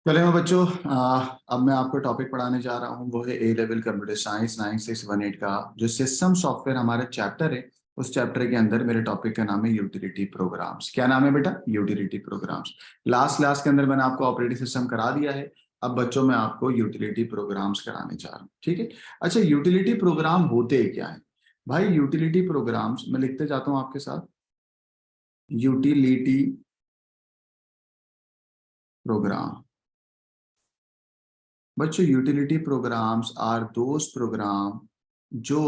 चलिए मैं बच्चों, अब मैं आपको टॉपिक पढ़ाने जा रहा हूँ। वो है ए लेवल कंप्यूटर साइंस 9618 का जो सिस्टम सॉफ्टवेयर हमारा चैप्टर है। उस चैप्टर के अंदर मेरे टॉपिक का नाम है यूटिलिटी प्रोग्राम्स। क्या नाम है बेटा? Utility programmes. लास्ट क्लास के अंदर मैंने आपको ऑपरेटिंग सिस्टम करा दिया है। अब बच्चों मैं आपको यूटिलिटी प्रोग्राम्स कराने जा रहा हूँ, ठीक है। अच्छा, यूटिलिटी प्रोग्राम होते क्या है भाई? यूटिलिटी प्रोग्राम्स मैं लिखते जाता हूँ आपके साथ। यूटिलिटी प्रोग्राम बच्चों, utility programs are those program जो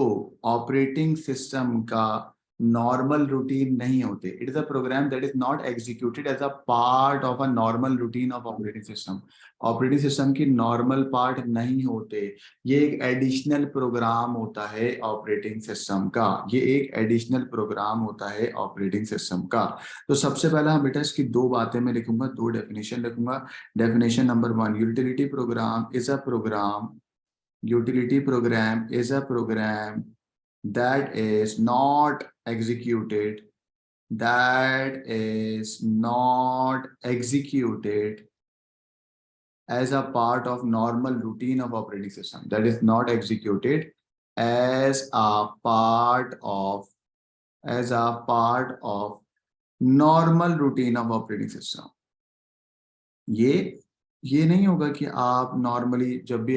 ऑपरेटिंग सिस्टम का नॉर्मल रूटीन नहीं होते। It is a program that is not executed as a part of a normal routine of operating system. Operating system की normal part नहीं होते। ये एक additional programme होता है ऑपरेटिंग सिस्टम का। ये एक एडिशनल प्रोग्राम होता है ऑपरेटिंग सिस्टम का। तो सबसे पहला हम बेटा इसकी दो बातें मैं लिखूंगा, दो डेफिनेशन लिखूंगा। Definition number one: utility program is a program. Utility program is a program that is not executed. That is not executed as a part of normal routine of operating system. That is not executed as a part of normal routine of operating system. ये नहीं होगा कि आप normally जब भी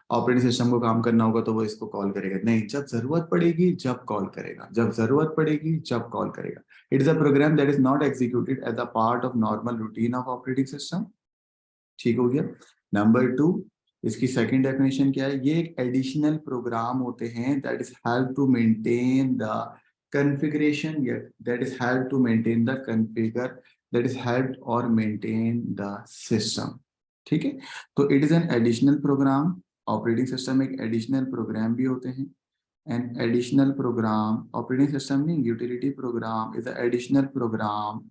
operating system को काम करना होगा तो वो इसको कॉल करेगा। नहीं, जब जरूरत पड़ेगी जब कॉल करेगा, जब जरूरत पड़ेगी जब कॉल करेगा। It is a program that is not executed as a part of normal routine of operating system. ठीक हो गया। नंबर टू, इसकी सेकंड डेफिनेशन क्या है? ये एक एडिशनल प्रोग्राम होते हैं that is help to maintain the configuration, yet that is help to maintain the configure, that is help or maintain the system। ठीक है। तो it is an additional program. Operating system एक additional program भी होते हैं। An additional program, operating system नहीं, utility program is additional program.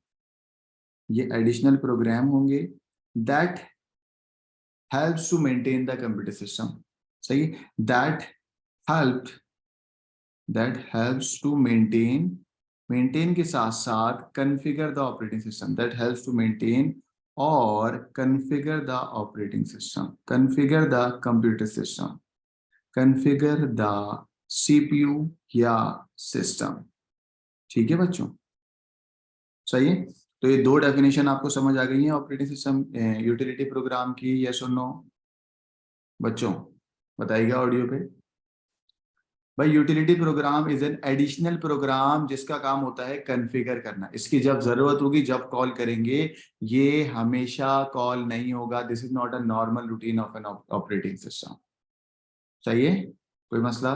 ये additional program होंगे that helps to maintain the computer system। सही। that helped that helps to maintain के साथ साथ configure the operating system, that helps to maintain और configure the operating system, configure the computer system, configure the CPU या system। ठीक है बच्चों, सही है। तो ये दो डेफिनेशन आपको समझ आ गई है ऑपरेटिंग सिस्टम यूटिलिटी प्रोग्राम की? यस और नो बच्चों? बताइएगा ऑडियो पे। भाई, utility program is an additional program जिसका काम होता है कॉन्फ़िगर करना। इसकी जब जरूरत होगी जब कॉल करेंगे। ये हमेशा कॉल नहीं होगा। This is not a normal routine of an operating system. सही है, कोई मसला?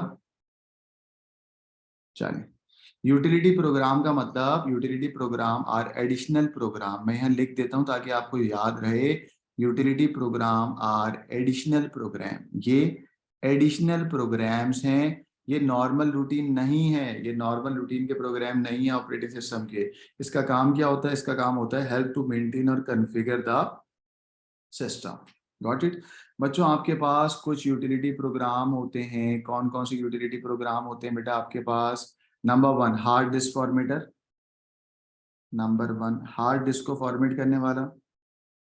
चलिए, यूटिलिटी प्रोग्राम का मतलब, utility program are additional program. मैं यहाँ लिख देता हूँ ताकि आपको याद रहे। Utility program are additional program. ये एडिशनल प्रोग्राम्स हैं। ये नॉर्मल रूटीन नहीं है। ये नॉर्मल रूटीन के प्रोग्राम नहीं है ऑपरेटिंग सिस्टम के। इसका काम क्या होता है? इसका काम होता है हेल्प टू मेंटेन और configure the system. Got it. बच्चों, आपके पास कुछ यूटिलिटी प्रोग्राम होते हैं। कौन कौन से यूटिलिटी प्रोग्राम होते हैं बेटा आपके पास? Number one, hard disk formatter. Number one, hard disk को फॉर्मेट करने वाला।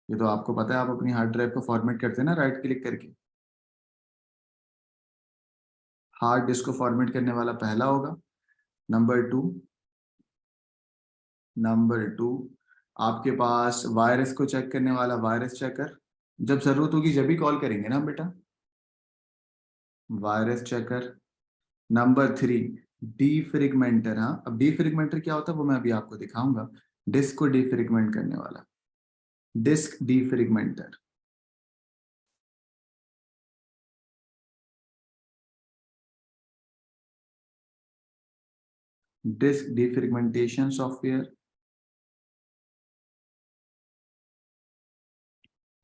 ये तो आपको पता है, आप अपनी हार्ड ड्राइव को फॉर्मेट करते हैं ना राइट क्लिक करके। हार्ड डिस्क को फॉर्मेट करने वाला पहला होगा। नंबर टू, आपके पास वायरस को चेक करने वाला वायरस चेकर। जब जरूरत होगी जब भी कॉल करेंगे ना बेटा, virus checker. Number three, defragmenter. हाँ, अब डीफ्रिगमेंटर क्या होता है वो मैं अभी आपको दिखाऊंगा। डिस्क को डीफ्रिगमेंट करने वाला, disk defragmenter. Disk defragmentation software.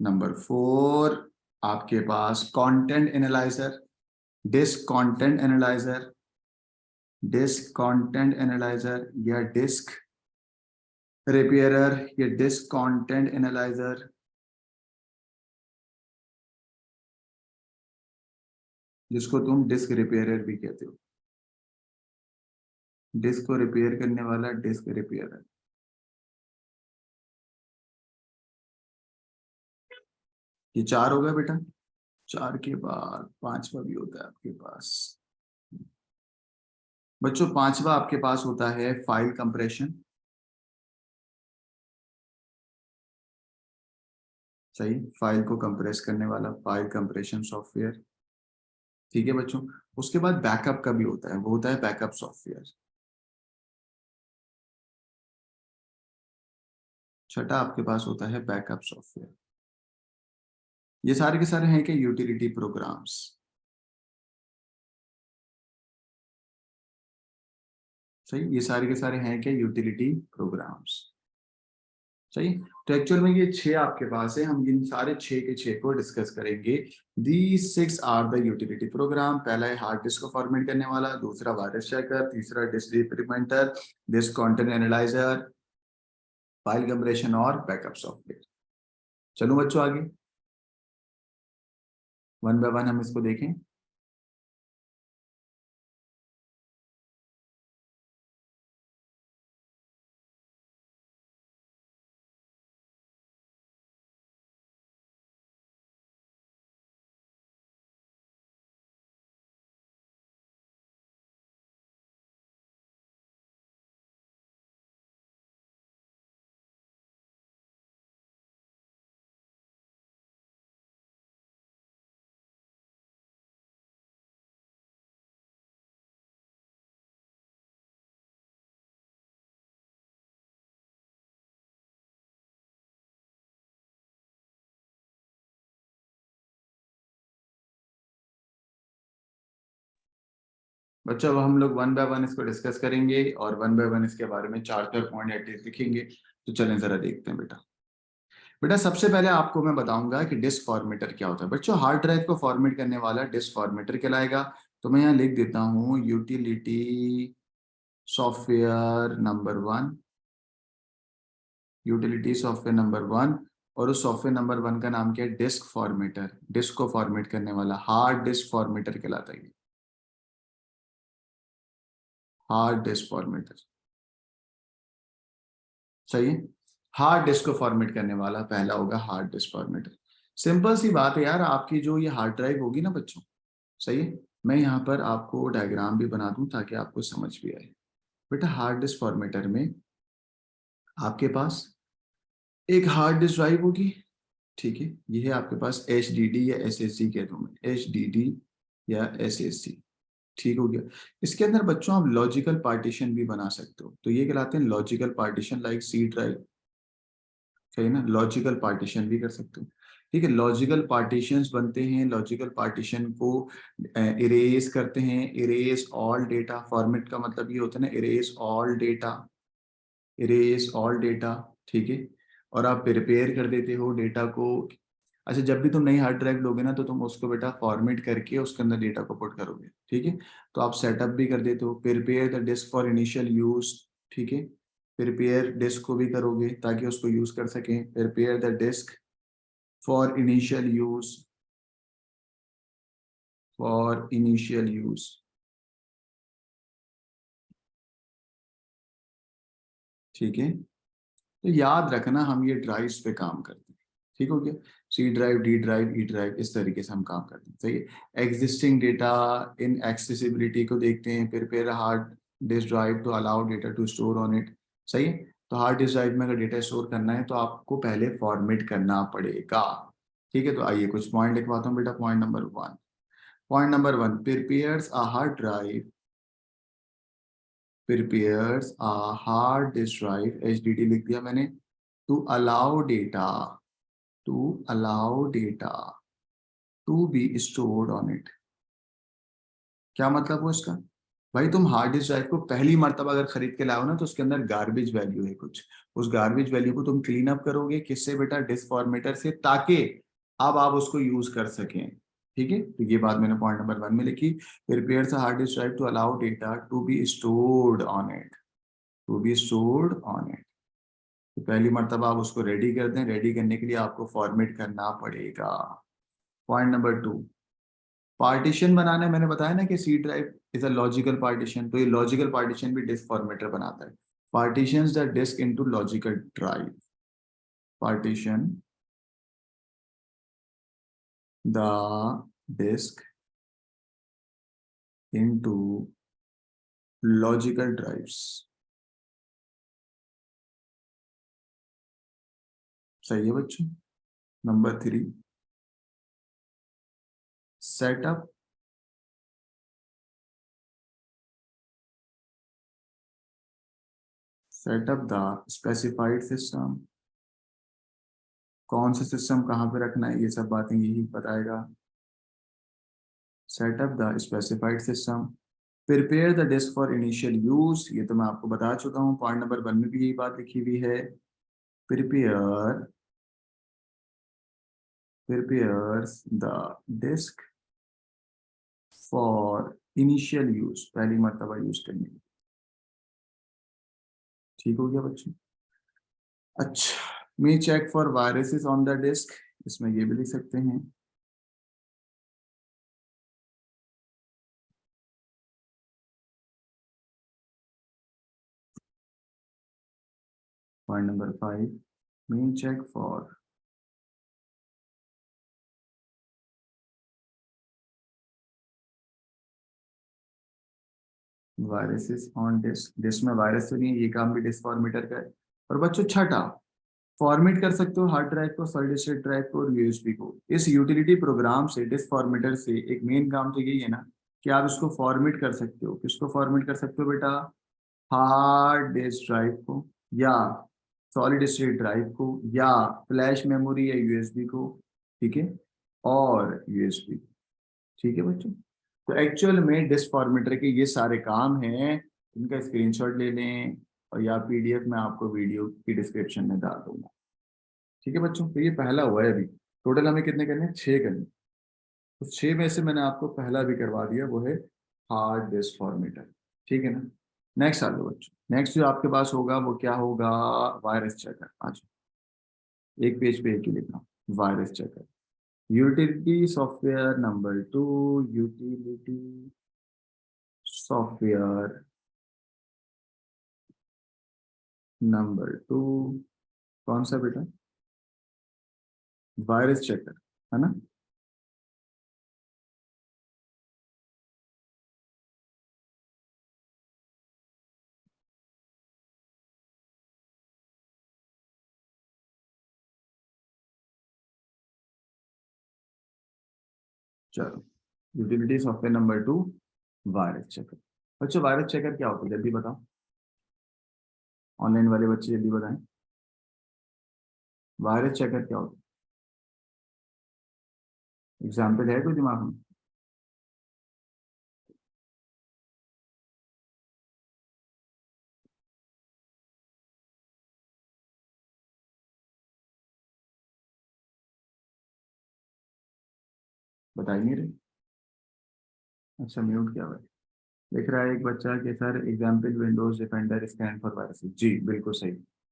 Number four, आपके पास content analyser. Disk content analyser, disk content analyser या डिस्क रिपेयरर या डिस्क कंटेंट एनालाइजर, जिसको तुम डिस्क रिपेयरर भी कहते हो। डिस्क को रिपेयर करने वाला डिस्क रिपेयरर। ये 4 हो गया बेटा। 4 के बाद 5वां भी होता है आपके पास। बच्चों 5वां आपके पास होता है फाइल कंप्रेशन। सही, फाइल को कंप्रेस करने वाला फाइल कंप्रेशन सॉफ्टवेयर। ठीक है बच्चों। उसके बाद बैकअप का भी होता है, वो होता है बैकअप सॉफ्टवेयर। छठा आपके पास होता है बैकअप सॉफ्टवेयर। ये सारे के सारे हैं कि यूटिलिटी प्रोग्राम्स। सही, ये सारे के सारे हैं क्या यूटिलिटी प्रोग्राम्स। सही। तो एक्चुअल में ये 6 आपके पास है, हम इन सारे 6 के 6 को डिस्कस करेंगे। These 6 are the utility program. पहला है हार्ड डिस्क को फॉर्मेट करने वाला, दूसरा वायरस चेकर, तीसरा डिस्क रिप्रिमेंटर, disk content analyser, file compression और बैकअप सॉफ्टवेयर। चलो बच्चों आगे, वन बाय वन हम इसको देखें। बच्चों अब हम लोग वन बाय वन इसको डिस्कस करेंगे और वन बाय वन इसके बारे में 4 पॉइंट एटलीस्ट लिखेंगे। तो चलें जरा देखते हैं बेटा। बेटा सबसे पहले आपको मैं बताऊंगा कि डिस्क फॉर्मेटर क्या होता है। बच्चों हार्ड ड्राइव को फॉर्मेट करने वाला डिस्क फॉर्मेटर कहलाएगा। तो मैं यहाँ लिख देता हूँ utility software number 1। Utility software number 1। और उस सॉफ्टवेयर नंबर 1 का नाम क्या है? Disk formatter. डिस्क को फॉर्मेट करने वाला हार्ड डिस्क फॉर्मेटर कहलाता है। Hard disk formatter. सही है। हार्ड डिस्क को फॉर्मेट करने वाला पहला होगा हार्ड डिस्क फॉर्मेटर। सिंपल सी बात है यार, आपकी जो ये हार्ड ड्राइव होगी ना बच्चों, सही है, मैं यहाँ पर आपको डायग्राम भी बना दूं ताकि आपको समझ भी आए। बेटा हार्ड डिस्क फॉर्मेटर में आपके पास एक हार्ड डिस्क ड्राइव होगी। ठीक है, ये है आपके पास HDD या SSD कह दूं मैं, HDD या SSD। ठीक हो गया। इसके अंदर बच्चों आप लॉजिकल पार्टीशन भी बना सकते हो, तो ये कहलाते हैं logical partition, like C drive. सही ना, लॉजिकल पार्टीशन भी कर सकते हो। ठीक है, लॉजिकल पार्टीशंस बनते हैं, लॉजिकल पार्टीशन को इरेज करते हैं। इरेज ऑल डेटा, फॉर्मेट का मतलब ये होता है ना, erase all data, erase all data. ठीक है, और आप प्रिपेयर कर देते हो डेटा को। अच्छा, जब भी तुम नई हार्ड ड्राइव लोगे ना तो तुम उसको बेटा फॉर्मेट करके उसके अंदर डेटा को पुट करोगे। ठीक है, तो आप सेटअप भी कर देते हो, prepare the disk for initial use. ठीक है, प्रिपेयर डिस्क को भी करोगे ताकि उसको यूज कर सकें। Prepare the disk for initial use, for initial use. ठीक है, तो याद रखना हम ये ड्राइव्स पे काम करते हैं। ठीक हो गया। C drive, D drive, E drive, इस तरीके से हम काम करते हैं। सही है। एग्जिस्टिंग डेटा इन एक्सेसिबिलिटी को देखते हैं। Prepare hard disk drive to allow data to store on it. सही है। तो हार्ड डिस्क ड्राइव में अगर डेटा स्टोर करना है तो आपको पहले फॉर्मेट करना पड़ेगा। ठीक है, तो आइए कुछ पॉइंट लिखवाता हूँ बेटा। Point number 1। Point number 1, prepares a hard drive, prepares a hard disk drive, HDD लिख दिया मैंने, to allow data, to allow data to be stored on it। क्या मतलब हुआ इसका? भाई तुम हार्ड डिस्क ड्राइव को पहली मर्तबा अगर खरीद के लाओ ना तो उसके अंदर गार्बेज वैल्यू है कुछ। उस गार्बेज वैल्यू को तुम क्लीन अप करोगे किससे बेटा? डिस्क फॉर्मेटर से, ताकि अब आप उसको यूज कर सकें। ठीक है, तो ये बात मैंने पॉइंट नंबर 1 में लिखी। Prepares a hard disk drive to allow data to be stored on it, to be stored on it. तो पहली मर्तबा आप उसको रेडी कर दें, रेडी करने के लिए आपको फॉर्मेट करना पड़ेगा। पॉइंट नंबर 2, पार्टीशन बनाना है। मैंने बताया ना कि C drive is a logical partition, तो ये लॉजिकल पार्टीशन भी डिस्क फॉर्मेटर बनाता है। Partitions the disk into logical drive, partition the disk into logical drives. सही है बच्चों। Number 3, set up the specified system. कौन सा सिस्टम कहाँ पे रखना है, ये सब बातें यही बताएगा। Set up the specified system, prepare the disk for initial use, ये तो मैं आपको बता चुका हूँ, पॉइंट नंबर 1 में भी यही बात लिखी हुई है। Prepare prepares the disk for initial use, पहली मर्तबा यूज करने की। ठीक हो गया बच्चों। अच्छा, may check for viruses on the disk, इसमें ये भी लिख सकते हैं। Point number 5, may check for viruses on disk. Disk में वायरस तो नहीं है, ये काम भी डिस्क फॉर्मेटर का है। और बच्चों छठा, फॉर्मेट कर सकते हो हार्ड ड्राइव को, सॉलिड स्टेट ड्राइव को और यूएसबी को। इस यूटिलिटी प्रोग्राम से, डिस्क फॉर्मेटर से एक मेन काम तो यही है ना कि आप इसको फॉर्मेट कर सकते हो। किसको फॉर्मेट कर सकते हो बेटा? हार्ड डिस्क ड्राइव को, या सॉलिड स्टेट ड्राइव को, या फ्लैश मेमोरी या यूएसबी को। ठीक है, और यूएसबी। ठीक है बच्चों। तो एक्चुअल में डिस्क फॉर्मेटर के ये सारे काम हैं, इनका स्क्रीनशॉट ले लें और या पीडीएफ में आपको वीडियो की डिस्क्रिप्शन में डाल दूंगा। ठीक है बच्चों, तो ये पहला हुआ है। अभी टोटल हमें कितने करने हैं? 6 करने। तो 6 में से मैंने आपको पहला भी करवा दिया, वो है हार्ड डिस्क फॉर्मेटर। ठीक है ना। नेक्स्ट आ जाओ बच्चों। नेक्स्ट जो आपके पास होगा वो क्या होगा? Virus checker. आज एक पेज पे एक ही लिखना, virus checker. Utility software number 2, utility software number 2, कौन सा बेटा? वायरस चेकर, है ना। चलो, utility software number 2, virus checker. बच्चों वायरस चेकर क्या होता है जल्दी बताओ, ऑनलाइन वाले बच्चे जल्दी बताएं। वायरस चेकर क्या होता है? एग्जाम्पल है कोई दिमाग में? बता ही नहीं रहे। अच्छा, म्यूट क्या हुआ है? लिख रहा है एक बच्चा कि sir example Windows Defender scan for viruses. जी बिल्कुल सही।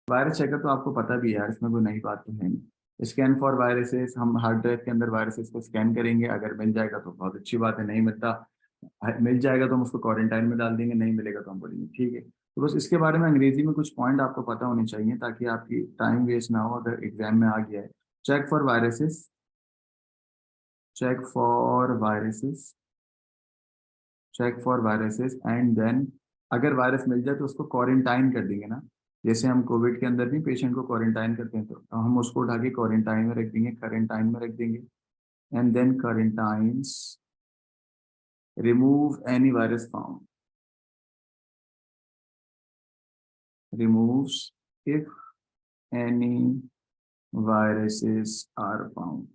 वायरस चेकर तो आपको पता भी है यार, इसमें कोई नई बात तो है नहीं। स्कैन फॉर वायरसेस, हम हार्ड ड्राइव के अंदर वायरसेस को स्कैन करेंगे, अगर मिल जाएगा तो बहुत अच्छी बात है, नहीं मिलता, मिल जाएगा तो हम उसको क्वारंटाइन में डाल देंगे, नहीं मिलेगा तो हम बोलेंगे ठीक है। तो बस इसके बारे में अंग्रेजी में कुछ पॉइंट आपको पता होने चाहिए ताकि आपकी टाइम वेस्ट ना हो अगर एग्जाम में आ गया है। Check for viruses, check for viruses, check for viruses and then अगर वायरस मिल जाए तो उसको क्वारंटाइन कर देंगे ना। जैसे हम कोविड के अंदर भी पेशेंट को क्वारंटाइन करते हैं, तो हम उसको उठा के क्वारंटाइन में रख देंगे, क्वारंटाइन में रख देंगे। And then quarantines remove any virus found, removes if any viruses are found,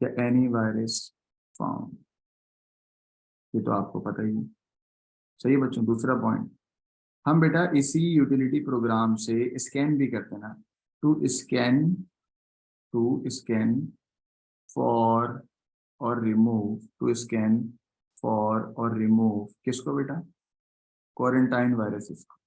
या एनी वायरस फाउंड, ये तो आपको पता ही है। सही है बच्चों। दूसरा पॉइंट, हम बेटा इसी यूटिलिटी प्रोग्राम से स्कैन भी करते हैं ना। To scan, to scan for और रिमूव, टू स्कैन फॉर और रिमूव किसको बेटा? क्वारंटाइन वायरसेस को।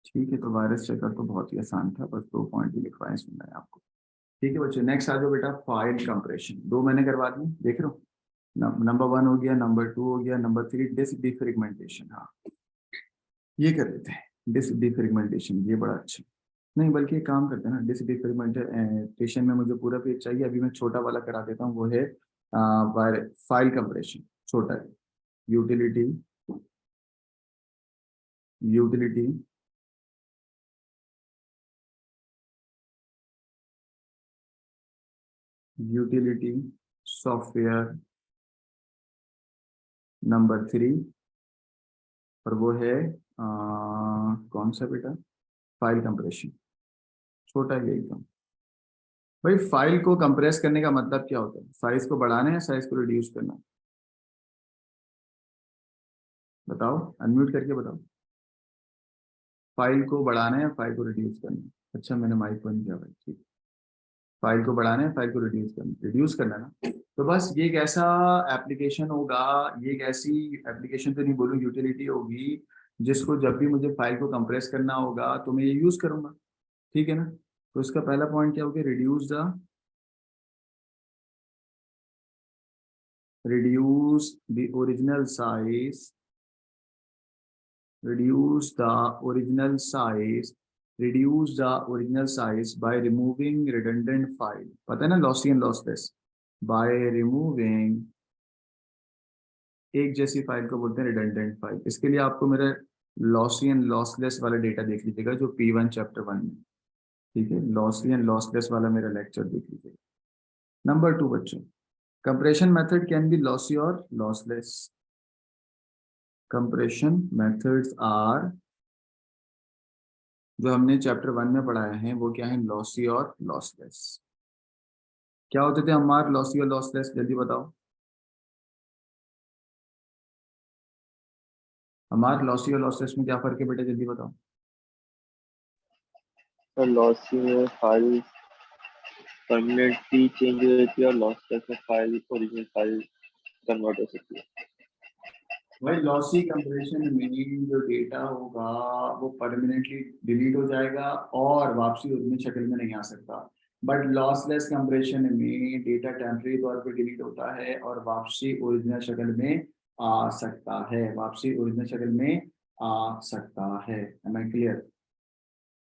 ठीक है, तो वायरस चेकर तो बहुत ही आसान था, बस 2 पॉइंट ही लिखवाए इसमें मैंने आपको। ठीक है बच्चों, नेक्स्ट आ जाओ बेटा, फाइल कंप्रेशन। 2 मैंने करवा दी, देख रहे हो। नंबर 1 हो गया, नंबर 2 हो गया, नंबर 3 डिस्क डिफ्रेगमेंटेशन। हाँ, ये कर लेते हैं डिस्क डिफ्रेगमेंटेशन, ये बड़ा अच्छा। नहीं, बल्कि एक काम करते हैं ना, डिस्क डिफ्रेगमेंटेशन में मुझे पूरा पेज चाहिए, अभी मैं छोटा वाला करा देता हूँ, वो है फाइल कंप्रेशन, छोटा है। Utility, utility, utility software number 3, और वो है कौन सा बेटा, फाइल कंप्रेशन, छोटा ही है एकदम। भाई फाइल को कंप्रेस करने का मतलब क्या होता है? साइज को बढ़ाना है या साइज को रिड्यूस करना? बताओ, अनम्यूट करके बताओ। फाइल को बढ़ाना है या फाइल को रिड्यूस करना है? अच्छा, मैंने माइक बंद किया भाई, ठीक। फाइल को बढ़ाना है, फाइल को रिड्यूस करना है ना। तो बस ये एक ऐसा एप्लीकेशन होगा, ये एक ऐसी एप्लीकेशन तो नहीं बोलूँ, यूटिलिटी होगी, जिसको जब भी मुझे फाइल को कंप्रेस करना होगा तो मैं ये यूज करूंगा। ठीक है ना। तो इसका पहला पॉइंट क्या हो गया, reduce the original size, reduce the original size reduce the original size by removing redundant file, पता है ना, lossy and lossless, by removing, एक जैसी फाइल को बोलते हैं रिडंडेंट फाइल। इसके लिए आपको मेरा लॉसी एंड लॉसलेस वाला डेटा देख लीजिएगा, जो P1 चैप्टर 1 में। ठीक है, लॉसी एंड लॉसलेस वाला मेरा लेक्चर देख लीजिएगा। नंबर 2 बच्चों, compression method can be lossy और लॉसलेस। कंप्रेशन मेथड्स आर, जो हमने चैप्टर 1 में पढ़ाए हैं, वो क्या है, लॉसी और लॉसलेस। क्या होते थे हमारे लॉसी और लॉसलेस, जल्दी बताओ। हमारे लॉसी और लॉसलेस में क्या फर्क है बेटा, जल्दी बताओ। और लॉसी में फाइल परमानेंटली चेंज हो जाती है और लॉसलेस में फाइल ओरिजिनल फाइल कन्वर्ट हो सकती है। भाई लॉसी कंप्रेशन में जो डेटा होगा वो परमानेंटली डिलीट हो जाएगा और वापसी ओरिजिनल शक्ल में नहीं आ सकता। बट लॉसलेस कंप्रेशन में डेटा टेम्परेरी तौर पे डिलीट होता है और वापसी ओरिजिनल शक्ल में आ सकता है, वापसी ओरिजिनल शक्ल में आ सकता है। Am I clear?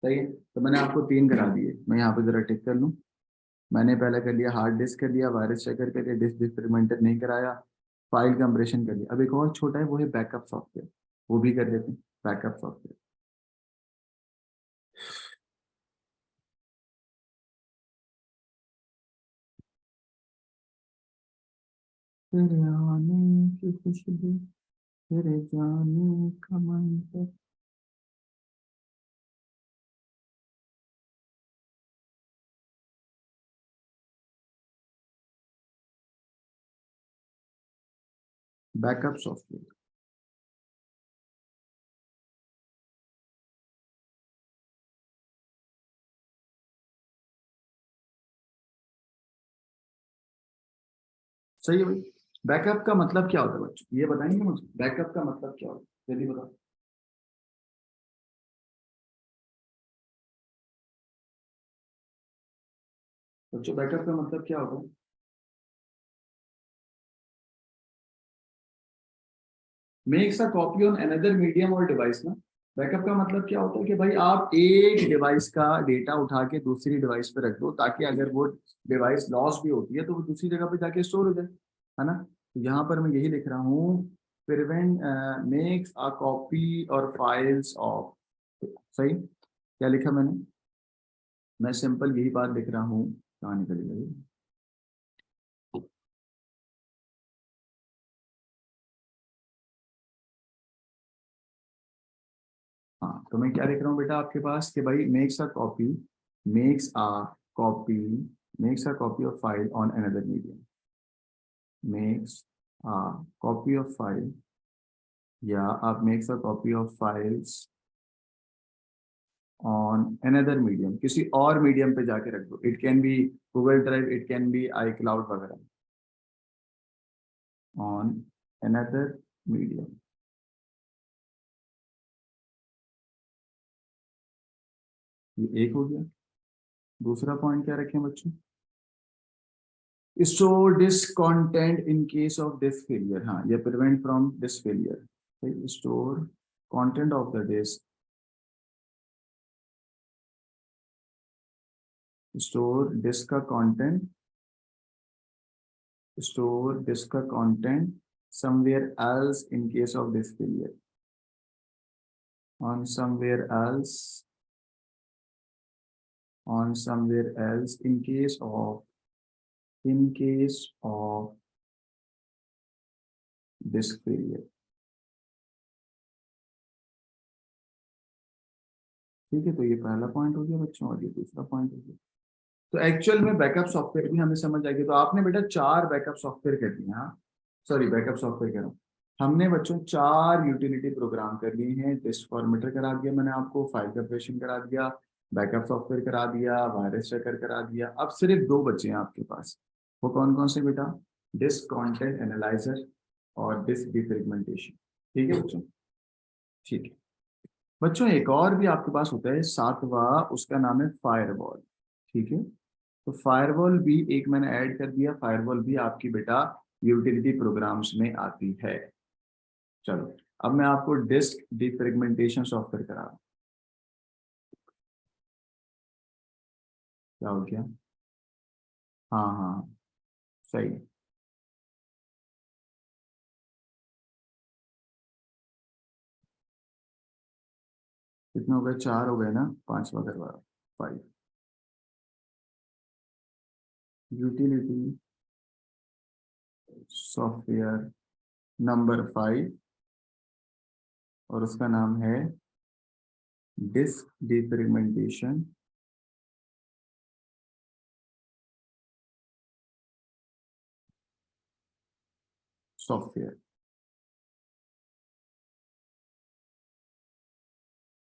सही है। तो मैंने आपको 3 करा दिए, मैं यहाँ पे जरा टिक कर लूँ। मैंने पहले कर लिया हार्ड डिस्क कर लिया, वायरस चेकर कर लिया, डिस्क डिफ्रेगमेंटेड नहीं कराया, फाइल कंप्रेशन कर लिया। अब एक और छोटा है, वो है बैकअप सॉफ्टवेयर, वो भी कर लेते हैं। बैकअप सॉफ्टवेयर, तेरे आने की खुशबू, तेरे जाने का मंजर। बैकअप सॉफ्टवेयर, सही है भाई। बैकअप का मतलब क्या होता है बच्चों, ये बताएंगे मुझे, बैकअप का मतलब क्या होता है, जल्दी बताओ बच्चों, बैकअप का मतलब क्या होता है? Makes a copy on another medium और डिवाइस ना। बैकअप का मतलब क्या होता है कि भाई आप एक डिवाइस का डेटा उठा के दूसरी डिवाइस पे रख दो, ताकि अगर वो डिवाइस लॉस भी होती है तो वो दूसरी जगह पे जाके स्टोर हो जाए, है ना। तो यहाँ पर मैं यही लिख रहा हूँ, प्रिवेंट मेक्स अ कॉपी और फाइल्स ऑफ, सही। क्या लिखा मैंने? मैं सिंपल यही बात लिख रहा हूँ, कहाँ निकल गई। हाँ, तो मैं क्या लिख रहा हूँ बेटा आपके पास कि भाई makes a copy makes a copy of file on another medium, makes a copy of file, या आप makes a copy of files on another medium, किसी और मीडियम पे जाके रख दो। It can be Google drive, it can be iCloud वगैरह, on another medium. ये एक हो गया। दूसरा पॉइंट क्या रखें बच्चों, store disk content in case of disk failure, हाँ, ये prevent from disk failure. Store content of the disk store disk का कंटेंट, स्टोर डिस्क का content somewhere else in case of disk failure, on somewhere else, on somewhere else in case of disk failure। ठीक है, तो ये पहला point हो गया बच्चों, और ये दूसरा पॉइंट हो गया। तो एक्चुअल में बैकअप सॉफ्टवेयर भी हमें समझ आ गया। तो आपने बेटा 4 बैकअप सॉफ्टवेयर कर दिए। हाँ सॉरी, बैकअप सॉफ्टवेयर कह रहा हूँ। हमने बच्चों 4 यूटिलिटी प्रोग्राम कर लिए हैं। डिस्क फॉर्मेटर करा दिया मैंने आपको, फाइल सेपरेशन करा दिया, बैकअप सॉफ्टवेयर करा दिया, वायरस चेकर करा दिया। अब सिर्फ 2 बचे हैं आपके पास। वो कौन कौन से बेटा? डिस्क कंटेंट एनालाइजर और डिस्क डिफ्रेगमेंटेशन। ठीक है बच्चों, ठीक है बच्चों। एक और भी आपके पास होता है 7वां, उसका नाम है फायरवॉल। ठीक है, तो फायरवॉल भी एक मैंने ऐड कर दिया। फायरवॉल भी आपकी बेटा यूटिलिटी प्रोग्राम्स में आती है। चलो, अब मैं आपको डिस्क डिफ्रेगमेंटेशन सॉफ्टवेयर करा रहा हूं। क्या हो गया? हाँ हाँ, सही। कितने हो गए? 4 हो गए ना, 5वां करवा रहा हूं। 5, यूटिलिटी सॉफ्टवेयर नंबर 5, और उसका नाम है disk defragmentation software.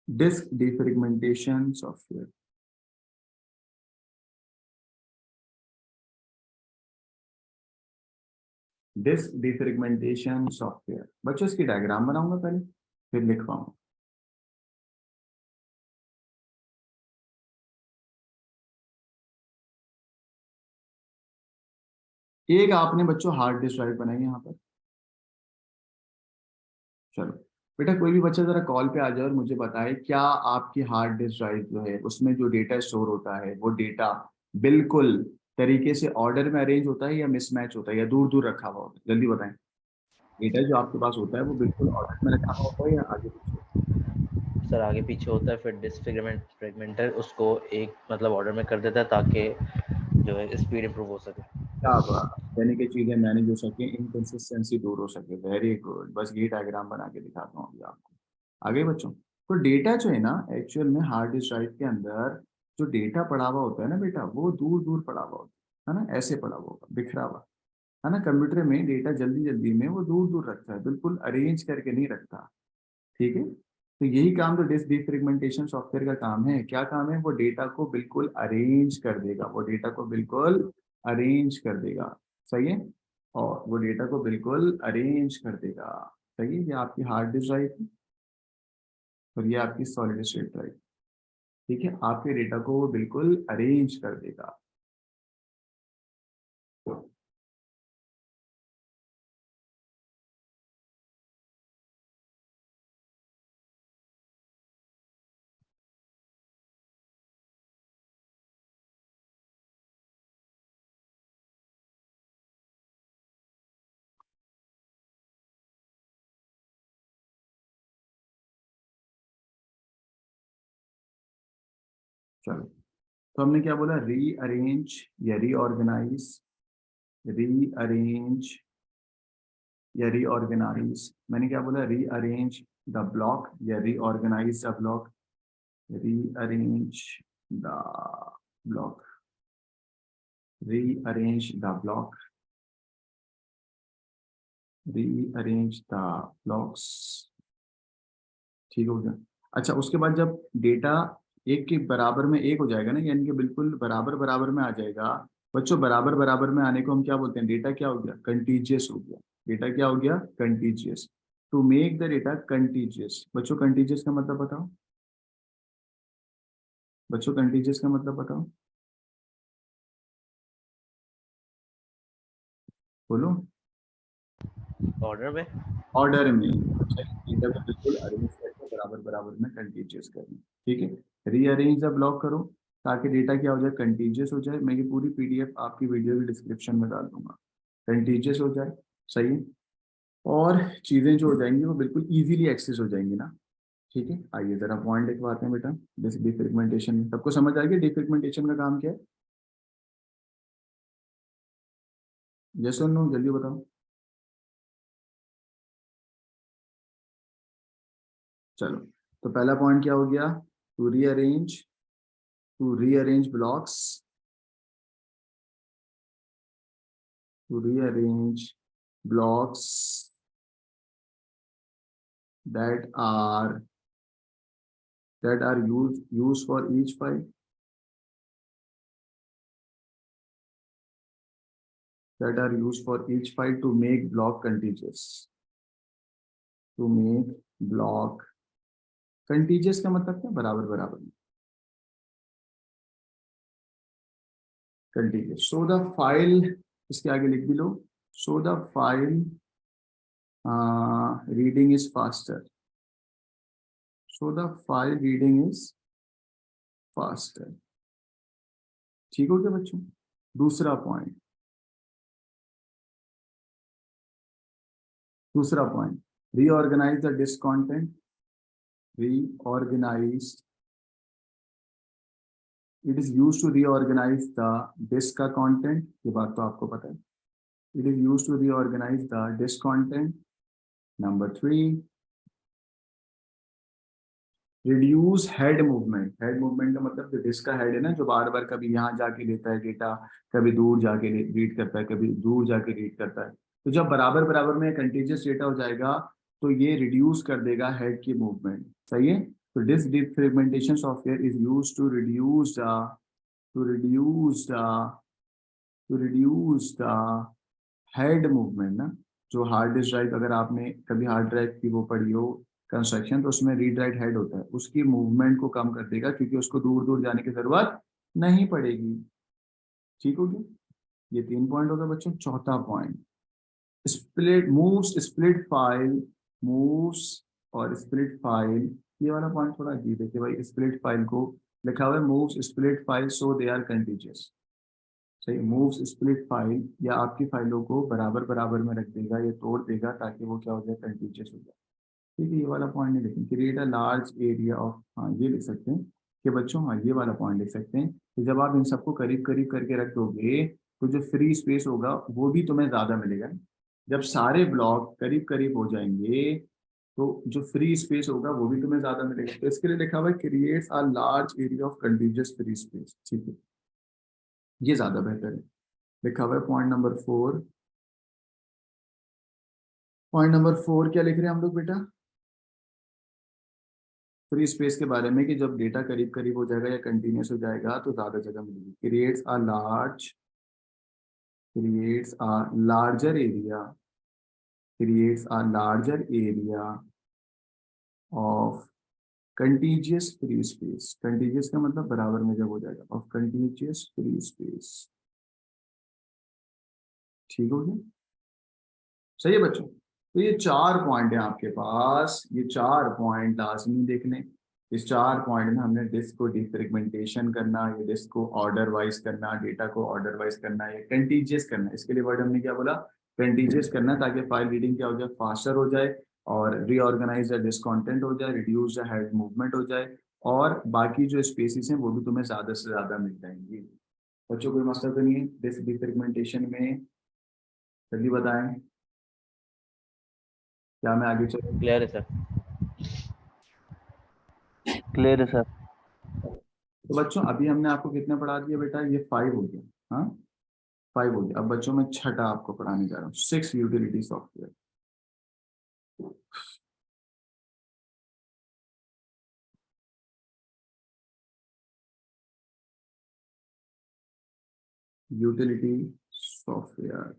Disk defragmentation software. Disk defragmentation software. बच्चों इसकी डायग्राम बनाऊंगा पहले, फिर लिखवाऊंगा। एक आपने बच्चों हार्ड डिस्क ड्राइव बनाई है यहाँ पर। चलो बेटा, कोई भी बच्चा जरा कॉल पे आ जाए और मुझे बताए, क्या आपकी हार्ड डिस्क ड्राइव जो है उसमें जो डेटा स्टोर होता है वो डेटा बिल्कुल तरीके से ऑर्डर में अरेंज होता है, या मिसमैच होता है, या दूर दूर रखा हुआ होता है? जल्दी बताएं। डेटा जो आपके पास होता है वो बिल्कुल ऑर्डर में रखा हुआ होता है या आगे पीछे? सर आगे पीछे होता है, फिर डिस्क फ्रेगमेंटर उसको एक मतलब ऑर्डर में कर देता है ताकि जो है स्पीड इंप्रूव हो सके। क्या बात, यानी कि चीजें मैनेज हो सके, इनकंसिस्टेंसी दूर हो सके। वेरी गुड, बस ये डायग्राम बना के दिखाता हूँ अभी आपको। आगे बच्चों, तो डेटा जो है ना, एक्चुअल में हार्ड डिस्क ड्राइव के अंदर जो डेटा पड़ा हुआ होता है ना बेटा, वो दूर दूर पड़ा हुआ होता है ना, ऐसे पड़ा हुआ होगा, बिखरा हुआ है ना। कंप्यूटर में डेटा जल्दी जल्दी में वो दूर दूर रखता है, बिल्कुल अरेंज करके नहीं रखता। ठीक है, तो यही काम तो डिस्क डिफ्रेगमेंटेशन सॉफ्टवेयर का काम है। क्या काम है? वो डेटा को बिल्कुल अरेंज कर देगा, वो डेटा को बिल्कुल अरेंज कर देगा। सही है, और वो डेटा को बिल्कुल अरेंज कर देगा। सही है, ये आपकी हार्ड डिस्क ड्राइव है और ये आपकी सॉलिड स्टेट ड्राइव। ठीक है, आपके डेटा को वो बिल्कुल अरेंज कर देगा। चलो, तो हमने क्या बोला? रीअरेंज या रीऑर्गेनाइज, रीअरेंज या रीऑर्गेनाइज। मैंने क्या बोला? रीअरेंज द ब्लॉक या reorganise the block, rearrange the block, rearrange the block, rearrange the blocks. ठीक हो गया। अच्छा, उसके बाद जब डेटा एक के बराबर में एक हो जाएगा ना, यानी कि बिल्कुल बराबर बराबर में आ जाएगा बच्चों। बराबर बराबर में आने को हम क्या बोलते हैं? डेटा क्या हो गया? कंटीजियस हो गया। डेटा क्या हो गया? Contiguous. To make the data contiguous. बच्चों कंटीजियस का मतलब बताओ, बच्चों कंटीजियस का मतलब बताओ, बोलो। ऑर्डर में। ऑर्डर में। अच्छा, डेटा को बिल्कुल अरेंज करके बराबर बराबर में कंटीजियस करना। ठीक है, रीअरेंज द ब्लॉक करो। ताकि डेटा क्या हो जाए, कंटीजियस हो जाए। मैं ये पूरी पीडीएफ आपकी वीडियो की डिस्क्रिप्शन में डाल दूंगा। कंटीजियस हो जाए, सही है, और चीज़ें जो हो जाएंगी वो बिल्कुल इजीली एक्सेस हो जाएंगी ना। ठीक है, आइए जरा पॉइंट लिखवाते हैं बेटा। जैसे डिफ्रेगमेंटेशन, सबको समझ आ गया डिफ्रेगमेंटेशन का काम क्या है? यस और नो, जल्दी बताओ। चलो, तो पहला पॉइंट क्या हो गया? To rearrange blocks, to rearrange blocks that are used for each file, that are used for each file to make block contiguous, to make block contiguous का मतलब क्या? बराबर बराबर में, contiguous। so the file, इसके आगे लिख भी लो, so the file reading is faster, so the file reading is faster। ठीक हो गया बच्चों? दूसरा point, reorganize the disk content, reorganize, it is used to reorganize the disk का content, ये बात तो आपको पता है, it is used to reorganize the disk content। Number 3, reduce head movement। head movement का मतलब जो डिस्क का हेड है ना, जो बार बार कभी यहाँ जाके लेता है डेटा, कभी दूर जाके रीड करता है, कभी दूर जाके रीड करता है, तो जब बराबर बराबर में कंटीजियस डेटा हो जाएगा तो ये रिड्यूस कर देगा हेड की मूवमेंट। सही है, तो disk defragmentation software is used to reduce the to reduce the to reduce the head movement ना। जो हार्ड डिस्क ड्राइव, अगर आपने कभी हार्ड ड्राइव की वो पढ़ी हो कंस्ट्रक्शन, तो उसमें रीड राइट हेड होता है, उसकी मूवमेंट को कम कर देगा क्योंकि उसको दूर दूर जाने की जरूरत नहीं पड़ेगी। ठीक हो गया? ये 3 पॉइंट हो गए बच्चों। चौथा पॉइंट, स्प्लिट फाइल मूव्स और स्प्लिट फाइल, ये वाला पॉइंट थोड़ा अजीब है कि भाई स्प्लिट फाइल को लिखा हुआ है moves split file so they are contiguous. सही, मूव्स स्प्लिट फाइल, या आपकी फाइलों को बराबर बराबर में रख देगा, ये तोड़ देगा ताकि वो क्या हो जाए, कंटीजियस हो जाए। ठीक है, ये वाला पॉइंट नहीं लिखेंगे। Create a large area of, हाँ ये लिख सकते हैं कि बच्चों, हाँ ये वाला पॉइंट लिख सकते हैं कि जब आप इन सबको करीब करीब करके रख दोगे तो जो फ्री स्पेस होगा वो भी तुम्हें ज्यादा मिलेगा। जब सारे ब्लॉक करीब करीब हो जाएंगे तो जो फ्री स्पेस होगा वो भी तुम्हें ज्यादा मिलेगा। तो इसके लिए लिखा हुआ है creates a large area of contiguous free space. ठीक है, ये ज्यादा बेहतर है। लिखा हुआ है पॉइंट नंबर 4 क्या लिख रहे हैं हम लोग बेटा? फ्री स्पेस के बारे में कि जब डेटा करीब करीब हो जाएगा या कंटिन्यूस हो जाएगा तो ज्यादा जगह मिलेगी। Creates a larger area creates a larger area of contiguous free space। contiguous का मतलब बराबर में जब हो जाएगा, of contiguous free space। ठीक हो गया? सही है बच्चों? तो ये 4 पॉइंट है आपके पास, ये 4 पॉइंट लाजमी देखने। इस 4 पॉइंट में हमने डिस्क को डिफ्रेगमेंटेशन करना, ये डिस्क को ऑर्डर वाइज करना, डेटा को ऑर्डर वाइज करना, ये कंटीजियस करना। इसके लिए वर्ड हमने क्या बोला? कंटीजियस करना, ताकि फाइल रीडिंग क्या हो जाए, फास्टर हो जाए, और रीऑर्गेनाइज द डिस्क कंटेंट हो जाए, रिड्यूस द हेड मूवमेंट हो जाए, और बाकी जो स्पेसिस हैं वो भी तुम्हें ज्यादा से ज्यादा मिल जाएंगी। बच्चों कोई मसला तो नहीं है डिस्क डिफ्रेगमेंटेशन में? जल्दी बताएं, क्या मैं आगे चलूं? क्लियर है सर, क्लियर है सर। तो बच्चों अभी हमने आपको कितने पढ़ा दिया बेटा? ये 5 हो गया। हाँ, 5 हो गया। अब बच्चों मैं छठा आपको पढ़ाने जा रहा हूँ, 6 utility software. Utility software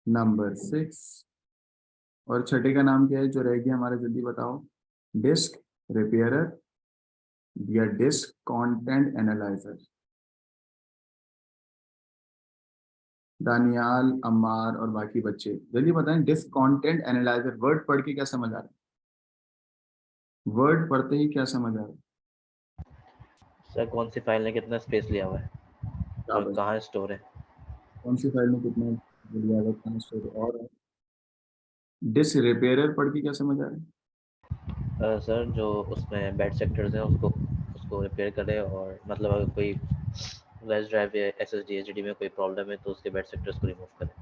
number 6, और छठे का नाम क्या है जो रह गया हमारा? जल्दी बताओ। डिस्क रिपेयरर या disk content analyser? Daniyal, Ammar और बाकी बच्चे जल्दी बताएं, डिस्क कंटेंट एनालाइजर वर्ड पढ़ के क्या समझ आ रहा है? वर्ड पढ़ते ही क्या समझ आ रहा है? सर कौन सी फाइल ने कितना स्पेस लिया हुआ है और कहाँ स्टोर है? कौन सी फाइल में कितना लिया हुआ है, कहाँ स्टोर है, और डिस्क रिपेयरर पढ़ के क्या समझ आ रहा है? सर जो उसमें बैड सेक्टर्स हैं उसको उसको रिपेयर करें, और मतलब अगर कोई फ्लैश ड्राइव या SSD HDD में कोई प्रॉब्लम है तो उसके बैड सेक्टर्स को रिमूव करें।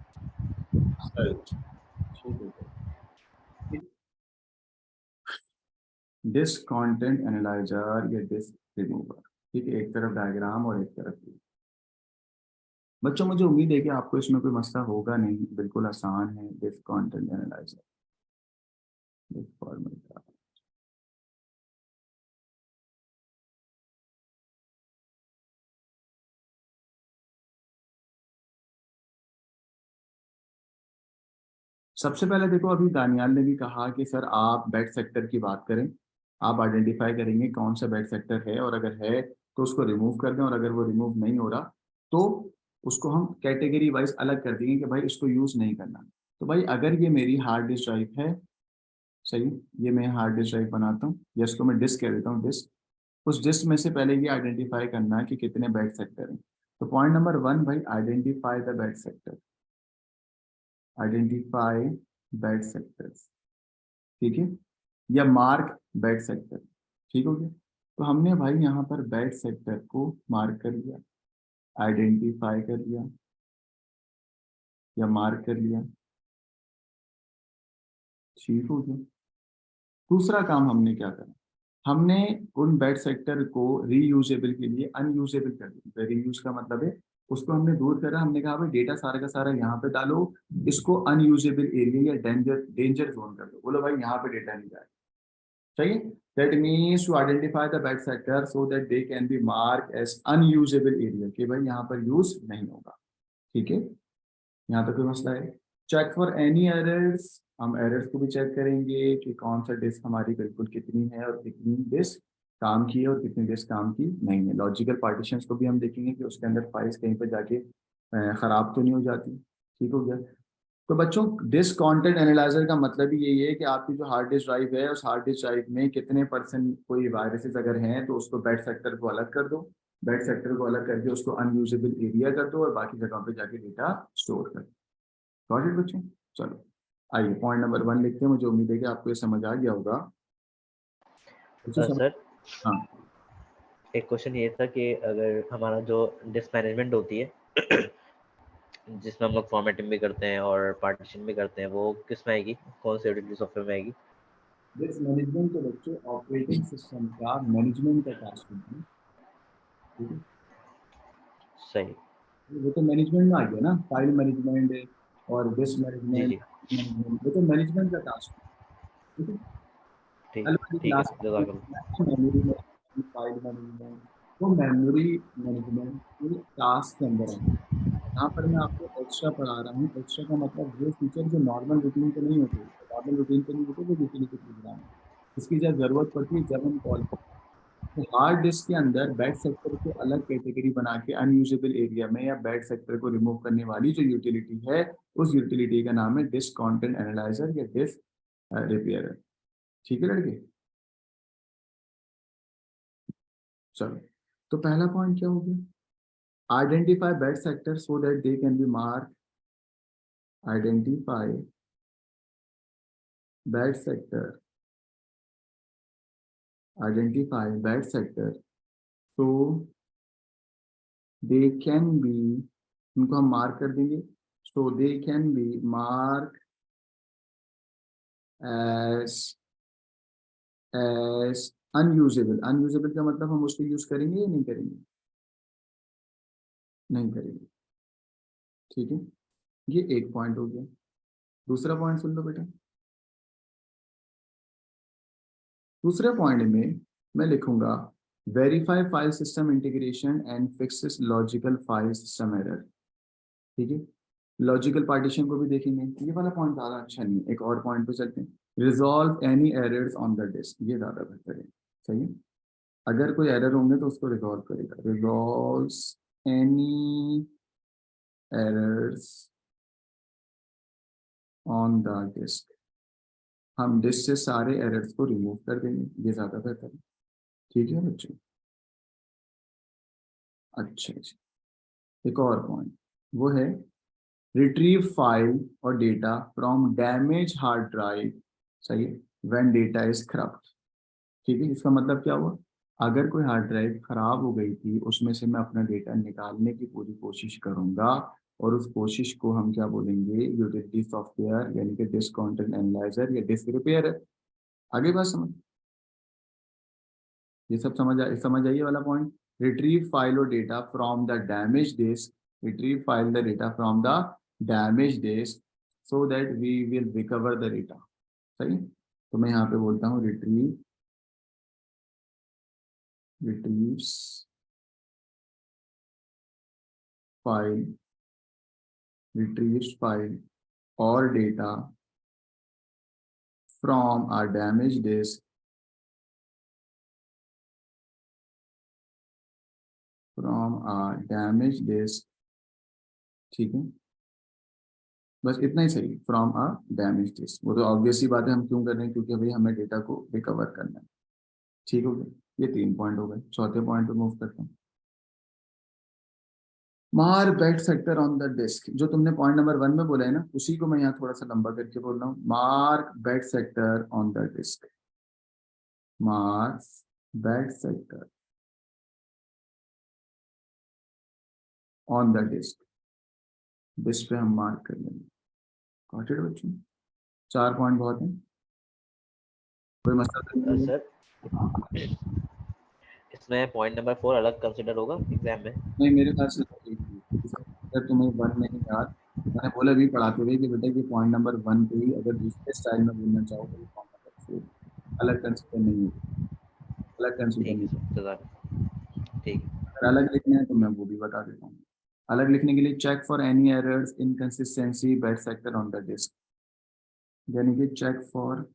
डिस्क कंटेंट एनालाइजर या डिस्क रिमूवर, ठीक है, एक तरफ डायग्राम और एक तरफ ये। बच्चों मुझे उम्मीद है कि आपको इसमें कोई मसला होगा नहीं, बिल्कुल आसान है। Disk content analyser, disk format. सबसे पहले देखो, अभी दानियाल ने भी कहा कि सर आप बैड सेक्टर की बात करें, आप आइडेंटिफाई करेंगे कौन सा बैड सेक्टर है, और अगर है तो उसको रिमूव कर दें, और अगर वो रिमूव नहीं हो रहा तो उसको हम कैटेगरी वाइज अलग कर देंगे कि भाई इसको यूज नहीं करना। तो भाई अगर ये मेरी हार्ड डिस्क ड्राइव है, सही, ये मैं हार्ड डिस्क ड्राइव बनाता हूँ या इसको मैं डिस्क कह देता हूँ, डिस्क। उस डिस्क में से पहले ये आइडेंटिफाई करना है कि कितने बैड सेक्टर हैं। तो पॉइंट नंबर 1 भाई, identify the bad sector, identify bad sectors, ठीक है, या मार्क बैड सेक्टर, ठीक हो गया। तो हमने भाई यहाँ पर बैड सेक्टर को मार्क कर लिया, आइडेंटिफाई कर लिया या मार्क कर लिया, ठीक हो गया। दूसरा काम हमने क्या करा, हमने उन बैड सेक्टर को रीयूजेबल के लिए अनयूजेबल कर दिया। रीयूज का मतलब है उसको हमने दूर करा, हमने कहा भाई डेटा सारा का सारा यहाँ पे डालो, इसको अनयूजेबल एरिया या डेंजर डेंजर जोन कर दो, बोलो भाई यहाँ पे डेटा नहीं जाए, सही है। That means to identify the bad sector so that they can be mark as unusable area, कि भाई यहाँ पर यूज नहीं होगा, ठीक है। यहाँ तक कोई मसला है? चेक फॉर एनी एरर्स, हम एरर्स को भी चेक करेंगे कि कौन सा डिस्क हमारी बिल्कुल कितनी है और कितनी डिस्क काम की है और कितनी डिस्क काम की नहीं है। लॉजिकल पार्टीशंस को भी हम देखेंगे कि उसके अंदर फाइल्स कहीं पर जाके खराब तो नहीं हो जाती, ठीक हो गया। तो बच्चों डिस्क कंटेंट एनालाइजर का मतलब ही यही है कि आपकी जो हार्ड डिस्क ड्राइव है, उस हार्ड डिस्क ड्राइव में कितने परसेंट कोई वायरसेस अगर हैं तो उसको बैड सेक्टर को अलग कर दो, बैड सेक्टर को अलग करके उसको अनयूजेबल एरिया कर दो और बाकी जगहों पे जाके डेटा स्टोर कर दो। गॉट इट बच्चों? चलो आइए पॉइंट नंबर 1 लिखते हैं, मुझे उम्मीद है कि आपको ये समझ आ गया होगा। बच्चों समझ, सर हाँ एक क्वेश्चन ये था कि अगर हमारा जो डिस्क मैनेजमेंट होती है जिसमें हम लोग फॉर्मेटिंग भी करते हैं और पार्टीशन भी करते हैं, वो किस में आएगी, कौन से यूटिलिटी सॉफ्टवेयर में आएगी? डिस्क मैनेजमेंट तो बच्चों ऑपरेटिंग सिस्टम का मैनेजमेंट का टास्क होता है, ठीक है। सही। वो तो मैनेजमेंट में आ गया ना, फाइल मैनेजमेंट और डिस्क जी मैनेजमेंट, जी। मैनेजमेंट, वो तो मैनेजमेंट का टास्क है, ठीक है। ठीक कल है, वाली ठीक है, क्लास जज़ाकल्लाह। में मेमोरी मैनेजमेंट, फाइल मैनेजमेंट, वो मेमोरी मैनेजमेंट ये टास्क के अंदर है। यहाँ पर मैं आपको एक्स्ट्रा पढ़ा रहा हूँ। एक्स्ट्रा का मतलब वो फीचर जो नॉर्मल रूटीन पे नहीं होते, नॉर्मल रूटीन पे नहीं होते, वो यूटिलिटी प्रोग्राम है। इसकी जब जरूरत पड़ती है जब हम कॉल करते हैं। तो हार्ड डिस्क के अंदर बैड सेक्टर को अलग कैटेगरी बना के अनयूजेबल एरिया में या बैड सेक्टर को रिमूव करने वाली जो यूटिलिटी है, उस यूटिलिटी का नाम है डिस्क कंटेंट एनालाइजर या डिस्क रिपेयरर, ठीक है लड़के। चलो, तो पहला पॉइंट क्या हो गया, identify bad sector so that they can be mark, identify bad sector, identify bad sector तो दे कैन बी, उनको हम मार्क कर देंगे, so they can be mark as as unusable. Unusable का मतलब हम उसको यूज करेंगे या नहीं करेंगे? नहीं करेंगे, ठीक है। ये एक पॉइंट हो गया। दूसरा पॉइंट सुन लो बेटा। दूसरे पॉइंट में मैं लिखूंगा verify file system integration and fixes logical file system error, ठीक है। लॉजिकल पार्टीशन को भी देखेंगे। ये वाला पॉइंट ज़्यादा अच्छा नहीं है, एक और पॉइंट पे चलते हैं। Resolve any errors on the disk, ये ज़्यादा बेहतर है, सही है। अगर कोई एरर होंगे तो उसको रिजॉल्व करेगा, resolve any errors on the disk, हम डिस्क से सारे एरर्स को रिमूव कर देंगे, ये ज़्यादा बेहतर है, ठीक है बच्चों। अच्छा अच्छा, एक और पॉइंट वो है रिट्रीव फाइल और data from damage hard drive, सही है, व्हेन डेटा इज करप्ट। ठीक है, इसका मतलब क्या हुआ, अगर कोई हार्ड ड्राइव खराब हो गई थी उसमें से मैं अपना डेटा निकालने की पूरी कोशिश करूंगा, और उस कोशिश को हम क्या बोलेंगे, यूटिलिटी सॉफ्टवेयर यानी कि डिस्क कंटेंट एनालाइजर या डिस्क रिपेयर है। आगे बात समझ, ये सब समझ आइए वाला पॉइंट। रिट्रीव फाइल और data from the damage disk, retrieve file the data from the damage disk so that we will recover the data. सही, तो मैं यहाँ पे बोलता हूँ retrieves file, retrieves file or data from a damaged disk, from a damaged disk। ठीक है, बस इतना ही सही, फ्रॉम अ डैमेज डिस्क। वो तो ऑब्वियस ही बात है, हम क्यों कर रहे हैं, क्योंकि भाई हमें डेटा को रिकवर करना है। ठीक हो गया, ये 3 पॉइंट हो गए। चौथे पॉइंट पे मूव करते हैं। Mark bad sector on the disk, जो तुमने पॉइंट नंबर 1 में बोला है ना, उसी को मैं यहाँ थोड़ा सा लंबा करके बोल रहा हूँ। Mark bad sector on the disk, mark bad sector on the disk, disk पे हम मार्क कर लेंगे। गॉट इट बच्चों, 4 पॉइंट बहुत हैं, कोई मसला तो नहीं है? सर इसमें पॉइंट नंबर 4 अलग कंसिडर होगा एग्जाम में? नहीं, मेरे ख्याल से ठीक है। अगर तुम्हें 1 नहीं याद, मैंने बोला भी पढ़ाते हुए कि बेटा कि पॉइंट नंबर 1 पे ही अगर दूसरे स्टाइल में बोलना चाहो तो पॉइंट नंबर 4 अलग कंसिडर नहीं है, अलग कंसिडर ठीक नहीं। है सर, जज़ाक। ठीक है। अगर अलग लिखना है तो मैं वो भी बता देता हूँ। अलग लिखने के लिए check for any errors inconsistency bad sector on the disk, यानी कि चेक फॉर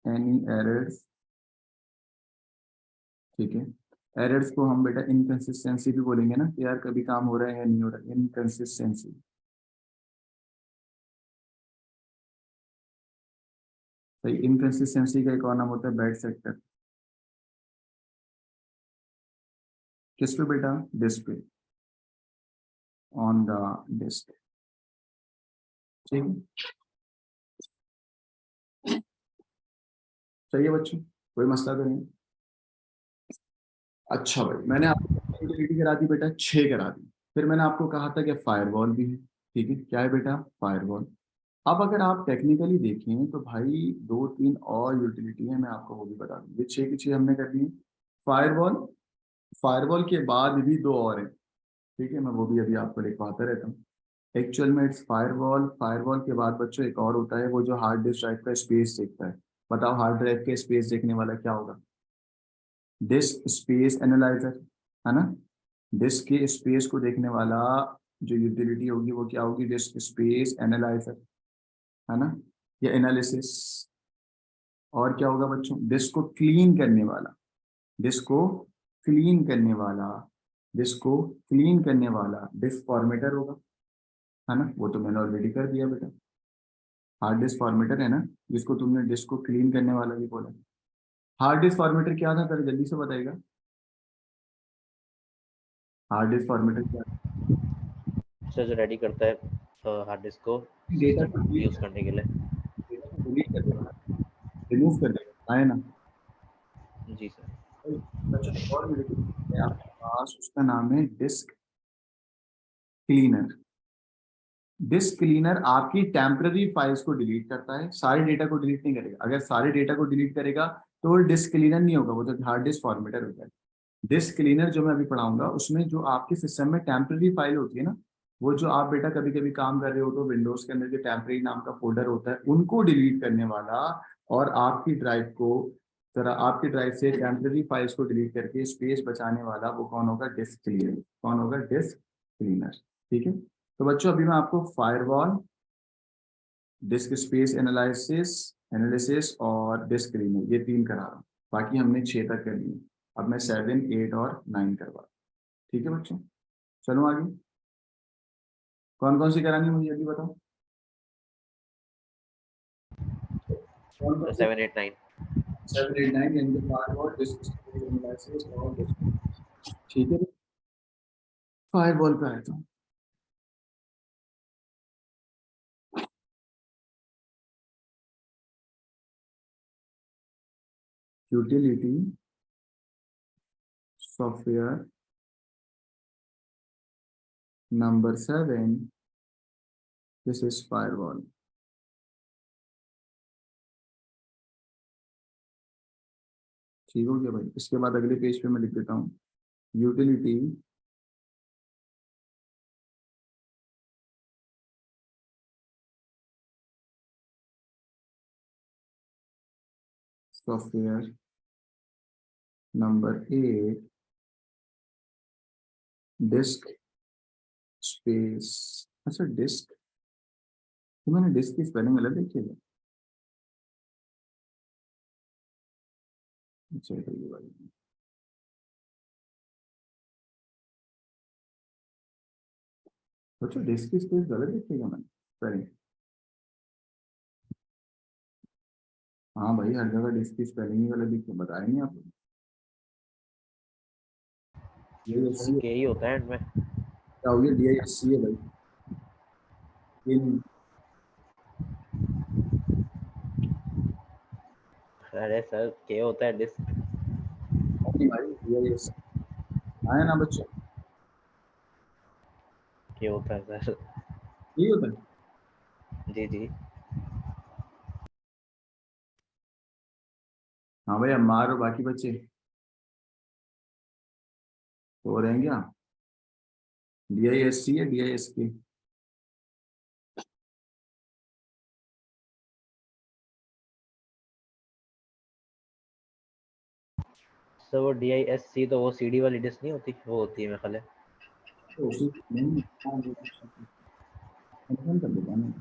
एनी एरर्स। ठीक है, एरर्स को हम बेटा इनकंसिस्टेंसी भी बोलेंगे ना, कि यार कभी काम हो रहा है या नहीं हो रहा है, इनकंसिस्टेंसी। सही, इनकंसिस्टेंसी का एक और नाम होता है बैड सेक्टर। किस पे बेटा, डिस्क पे, ऑन द डिस्क। ठीक है, सही है बच्चों, कोई मसला तो नहीं। अच्छा भाई, मैंने आपको यूटिलिटी करा दी बेटा, 6 करा दी। फिर मैंने आपको कहा था कि फायरवॉल भी है। ठीक है, क्या है बेटा, फायरवॉल। अब अगर आप टेक्निकली देखें तो भाई 2-3 और यूटिलिटी है, मैं आपको वो भी बता दूं। ये 6 की 6 हमने कर दी। फायरवॉल, फायरवॉल के बाद भी 2 और हैं। ठीक है, मैं वो भी अभी आपको लिखवाता रहता हूँ। एक्चुअल में इट्स फायरवॉल, फायरवॉल के बाद बच्चों एक और होता है, वो जो हार्ड डिस्क ड्राइव का स्पेस देखता है। बताओ हार्ड ड्राइव के स्पेस देखने वाला क्या होगा, डिस्क स्पेस एनालाइजर, है ना। डिस्क के स्पेस को देखने वाला जो यूटिलिटी होगी वो क्या होगी, डिस्क स्पेस एनालाइजर, है ना, या एनालिसिस। और क्या होगा बच्चों, डिस्क को क्लीन करने वाला, डिस्क को क्लीन करने वाला, डिस्क को क्लीन करने वाला डिस्क फॉर्मेटर होगा, है ना। वो तो मैंने ऑलरेडी कर दिया बेटा, हार्ड डिस्क फॉर्मेटर है ना, जिसको तुमने डिस्क को क्लीन करने वाला भी बोला। हार्ड डिस्क फॉर्मेटर क्या था, पहले जल्दी से बताइएगा, हार्ड डिस्क फॉर्मेटर क्या था? सर जो रेडी करता है हार्ड डिस्क को डेटा को सिस्टम डिलीट यूज़ कर, करने के लिए। डेटा को डिलीट कर देगा, रिमूव कर देगा, है ना। जी सर। बच्चों एक और यूटिलिटी है आपके पास, उसका नाम है डिस्क क्लीनर। डिस्क क्लीनर आपकी टेम्पररी फाइल्स को डिलीट करता है, सारे डेटा को डिलीट नहीं करेगा। अगर सारे डेटा को डिलीट करेगा तो वो डिस्क क्लीनर नहीं होगा, वो तो हार्ड डिस्क फॉर्मेटर होता है। डिस्क क्लीनर जो मैं अभी पढ़ाऊंगा उसमें जो आपके सिस्टम में टेम्पररी फाइल होती है ना, वो जो आप बेटा कभी कभी काम कर रहे हो तो विंडोज के अंदर जो टेम्पररी नाम का फोल्डर होता है उनको डिलीट करने वाला, और आपकी ड्राइव को, जरा आपकी ड्राइव से टेम्पररी फाइल्स को डिलीट करके स्पेस बचाने वाला, वो कौन होगा, डिस्क क्लीनर। कौन होगा, डिस्क क्लीनर। ठीक है, तो बच्चों अभी मैं आपको firewall, disk space analysis analysis और डिस्क क्लीनर ये 3 करा रहा हूँ। बाकी हमने 6 तक कर लिए, अब मैं 7, 8 और 9 करवा। ठीक है बच्चों, चलो आगे। कौन कौन सी करानी है मुझे अभी बताओ, कौन कौन सी? 7, 8, 9। 789 यानी कि फायरवॉल, डिस्क स्पेस एनालिसिस और डिस्क। ठीक है, फायरवॉल पे आता हूँ। Utility software number 7, this is firewall. ठीक हो गया भाई। इसके बाद अगले पेज पे मैं लिख देता हूँ utility software number 8, disc space. अच्छा डिस्क, तो मैंने डिस्क की स्पेलिंग अलग देखी है। अच्छा तो ये वाली, अच्छा डिस्क की स्पेस गलत देखिएगा मैंने स्पेलिंग। हाँ भाई, हर जगह डिस्क की स्पेलिंग ही गलत दिखी है, बताया नहीं आपको। DISC के ही होता है एंड में। क्या हो गया, DISC है भाई, ये नहीं। अरे सर के होता है डिस्क। नहीं भाई, DISC आया ना बच्चे, के होता है सर। यही होता है। जी जी। हाँ भाई, अम्मार और बाकी बच्चे हो रहे हैं क्या? DISC है DISK? सर वो DISC तो वो CD वाली डिस्क नहीं होती, वो होती है मेरे ख्याल है। तो उसी नहीं, हाँ कंफर्म कर देता ना।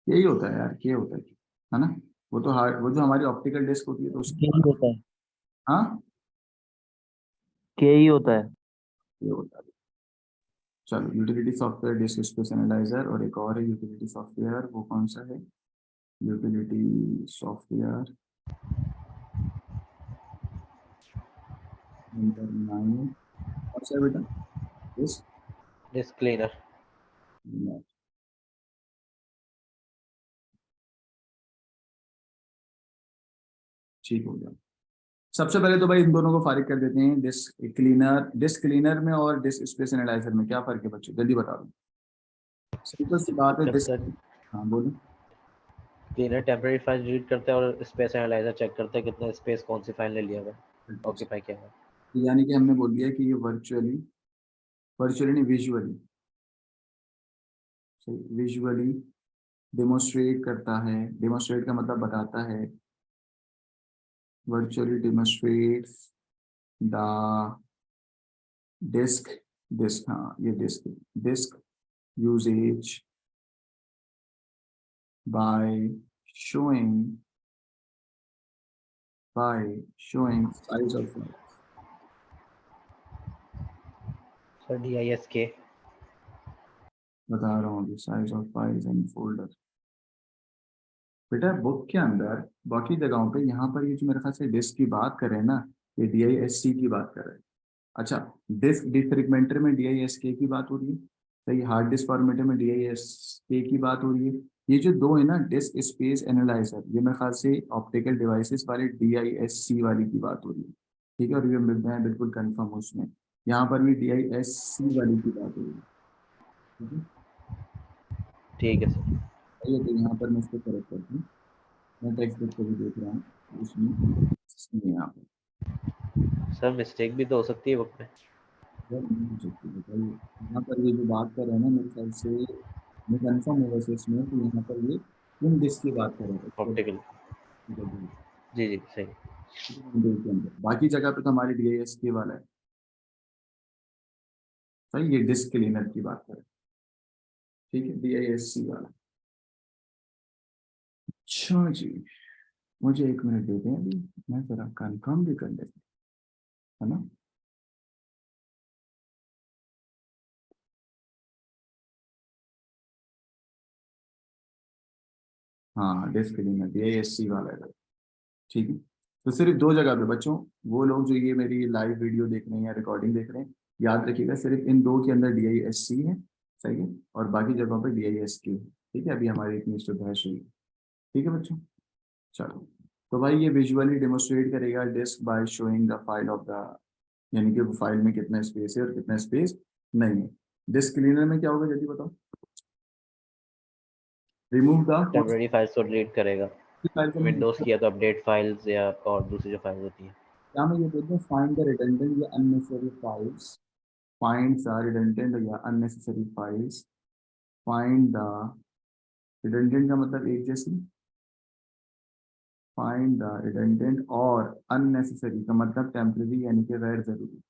यही होता है यार, ये होता है ना। वो तो हार्ड, वो जो हमारी ऑप्टिकल डिस्क होती है तो उसकी, के ही होता है। हाँ के ही होता है। ये होता है। चलो, utility software disc space analyser, और एक और है यूटिलिटी सॉफ्टवेयर, वो कौन सा है? यूटिलिटी सॉफ्टवेयर नंबर 9, कौन सा है बेटा? Disk, disk cleaner. ठीक हो गया। सबसे पहले तो भाई इन दोनों को फारिग कर देते हैं। डिस्क क्लीनर में और डिस्क स्पेस एनालाइजर में क्या फर्क है बच्चों, जल्दी बता दो। सिंपल सी बात है, जब डिस्क। सर हाँ बोलो। क्लीनर टेम्परेरी फाइल रीड करता है और स्पेस एनालाइजर चेक करता है कितना स्पेस कौन सी फाइल ने लिया हुआ है, ऑक्यूपाई किया हुआ है। यानी कि हमने बोल दिया कि ये वर्चुअली, वर्चुअली नहीं विजुअली, विजुअली डेमोस्ट्रेट करता है। डेमोस्ट्रेट का मतलब बताता है, virtually demonstrates the disk, disk हाँ ये disk, disk usage by showing showing size of file। Sir DISK। बता रहा हूँ अभी, size of files and folder. बेटा बुक के अंदर बाकी जगहों पे, यहाँ पर ये जो मेरे ख्याल से डिस्क की बात कर रहे हैं ना, ये DISC की बात कर रहे हैं। अच्छा, डिस्क डिफ्रेगमेंटर में DISK की बात हो रही है, सही। हार्ड डिस्क फॉर्मेटर में DISK की बात हो रही है। ये जो दो है ना, डिस्क स्पेस एनालाइजर, ये मेरे ख्याल से ऑप्टिकल डिवाइसेस वाले DISC वाली की बात हो रही है। ठीक है, और ये मैं बिल्कुल कंफर्म हूँ उसमें। यहाँ पर भी DISC वाली की बात हो रही है। ठीक है, ठीक है सर। चलिए तो यहाँ पर मैं इसको करेक्ट करता हूँ। मैं टेक्स्ट बुक को भी देख रहा हूँ, उसमें यहाँ पर सर मिस्टेक भी तो हो सकती है बुक में। यार नहीं हो सकती, बताइए। यहाँ पर ये जो बात कर रहे हैं ना, मेरे ख्याल से मैं कंफर्म हूँ वैसे इसमें कि यहाँ पर ये किन डिस्क की बात कर रहे हैं। ऑप्टिकल। जी जी सही। विंडो के अंदर बाकी जगह पे तो हमारी DISK वाला है। सही, ये डिस्क क्लीनर की बात करें, ठीक है, DISC वाला। अच्छा जी, मुझे 1 मिनट दे दें अभी, मैं जरा कंफर्म भी कर लेता है ना। हाँ, डिस्क क्लीनर DISC वाला है, ठीक है। तो सिर्फ 2 जगह पे बच्चों, वो लोग जो ये मेरी लाइव वीडियो देख रहे हैं या रिकॉर्डिंग देख रहे हैं, याद रखिएगा सिर्फ इन 2 के अंदर DISC है, सही है, और बाकी जगहों पे DISK है, ठीक है। अभी हमारी इतनी तो बहस हुई, ठीक है बच्चों। चलो, तो भाई ये विजुअली डेमोस्ट्रेट करेगा disk by showing the file of the, यानी कि फाइल में कितना स्पेस है और कितना स्पेस नहीं है। डिस्क क्लीनर में क्या होगा जल्दी बताओ। रिमूव द टेम्परेरी फाइल्स को डिलीट करेगा, फाइल को मैं विंडोज़ की या तो अपडेट फाइल्स या और दूसरी जो फाइल्स होती हैं। क्या मैं ये बोलता हूँ, फाइंड द रिडंडेंट या unnecessary files, find the redundant या unnecessary files, find the redundant का मतलब एक जैसी, फाइंड द रिडंडेंट और अननेसेसरी का मतलब टेम्परेरी यानी कि गैर जरूरी।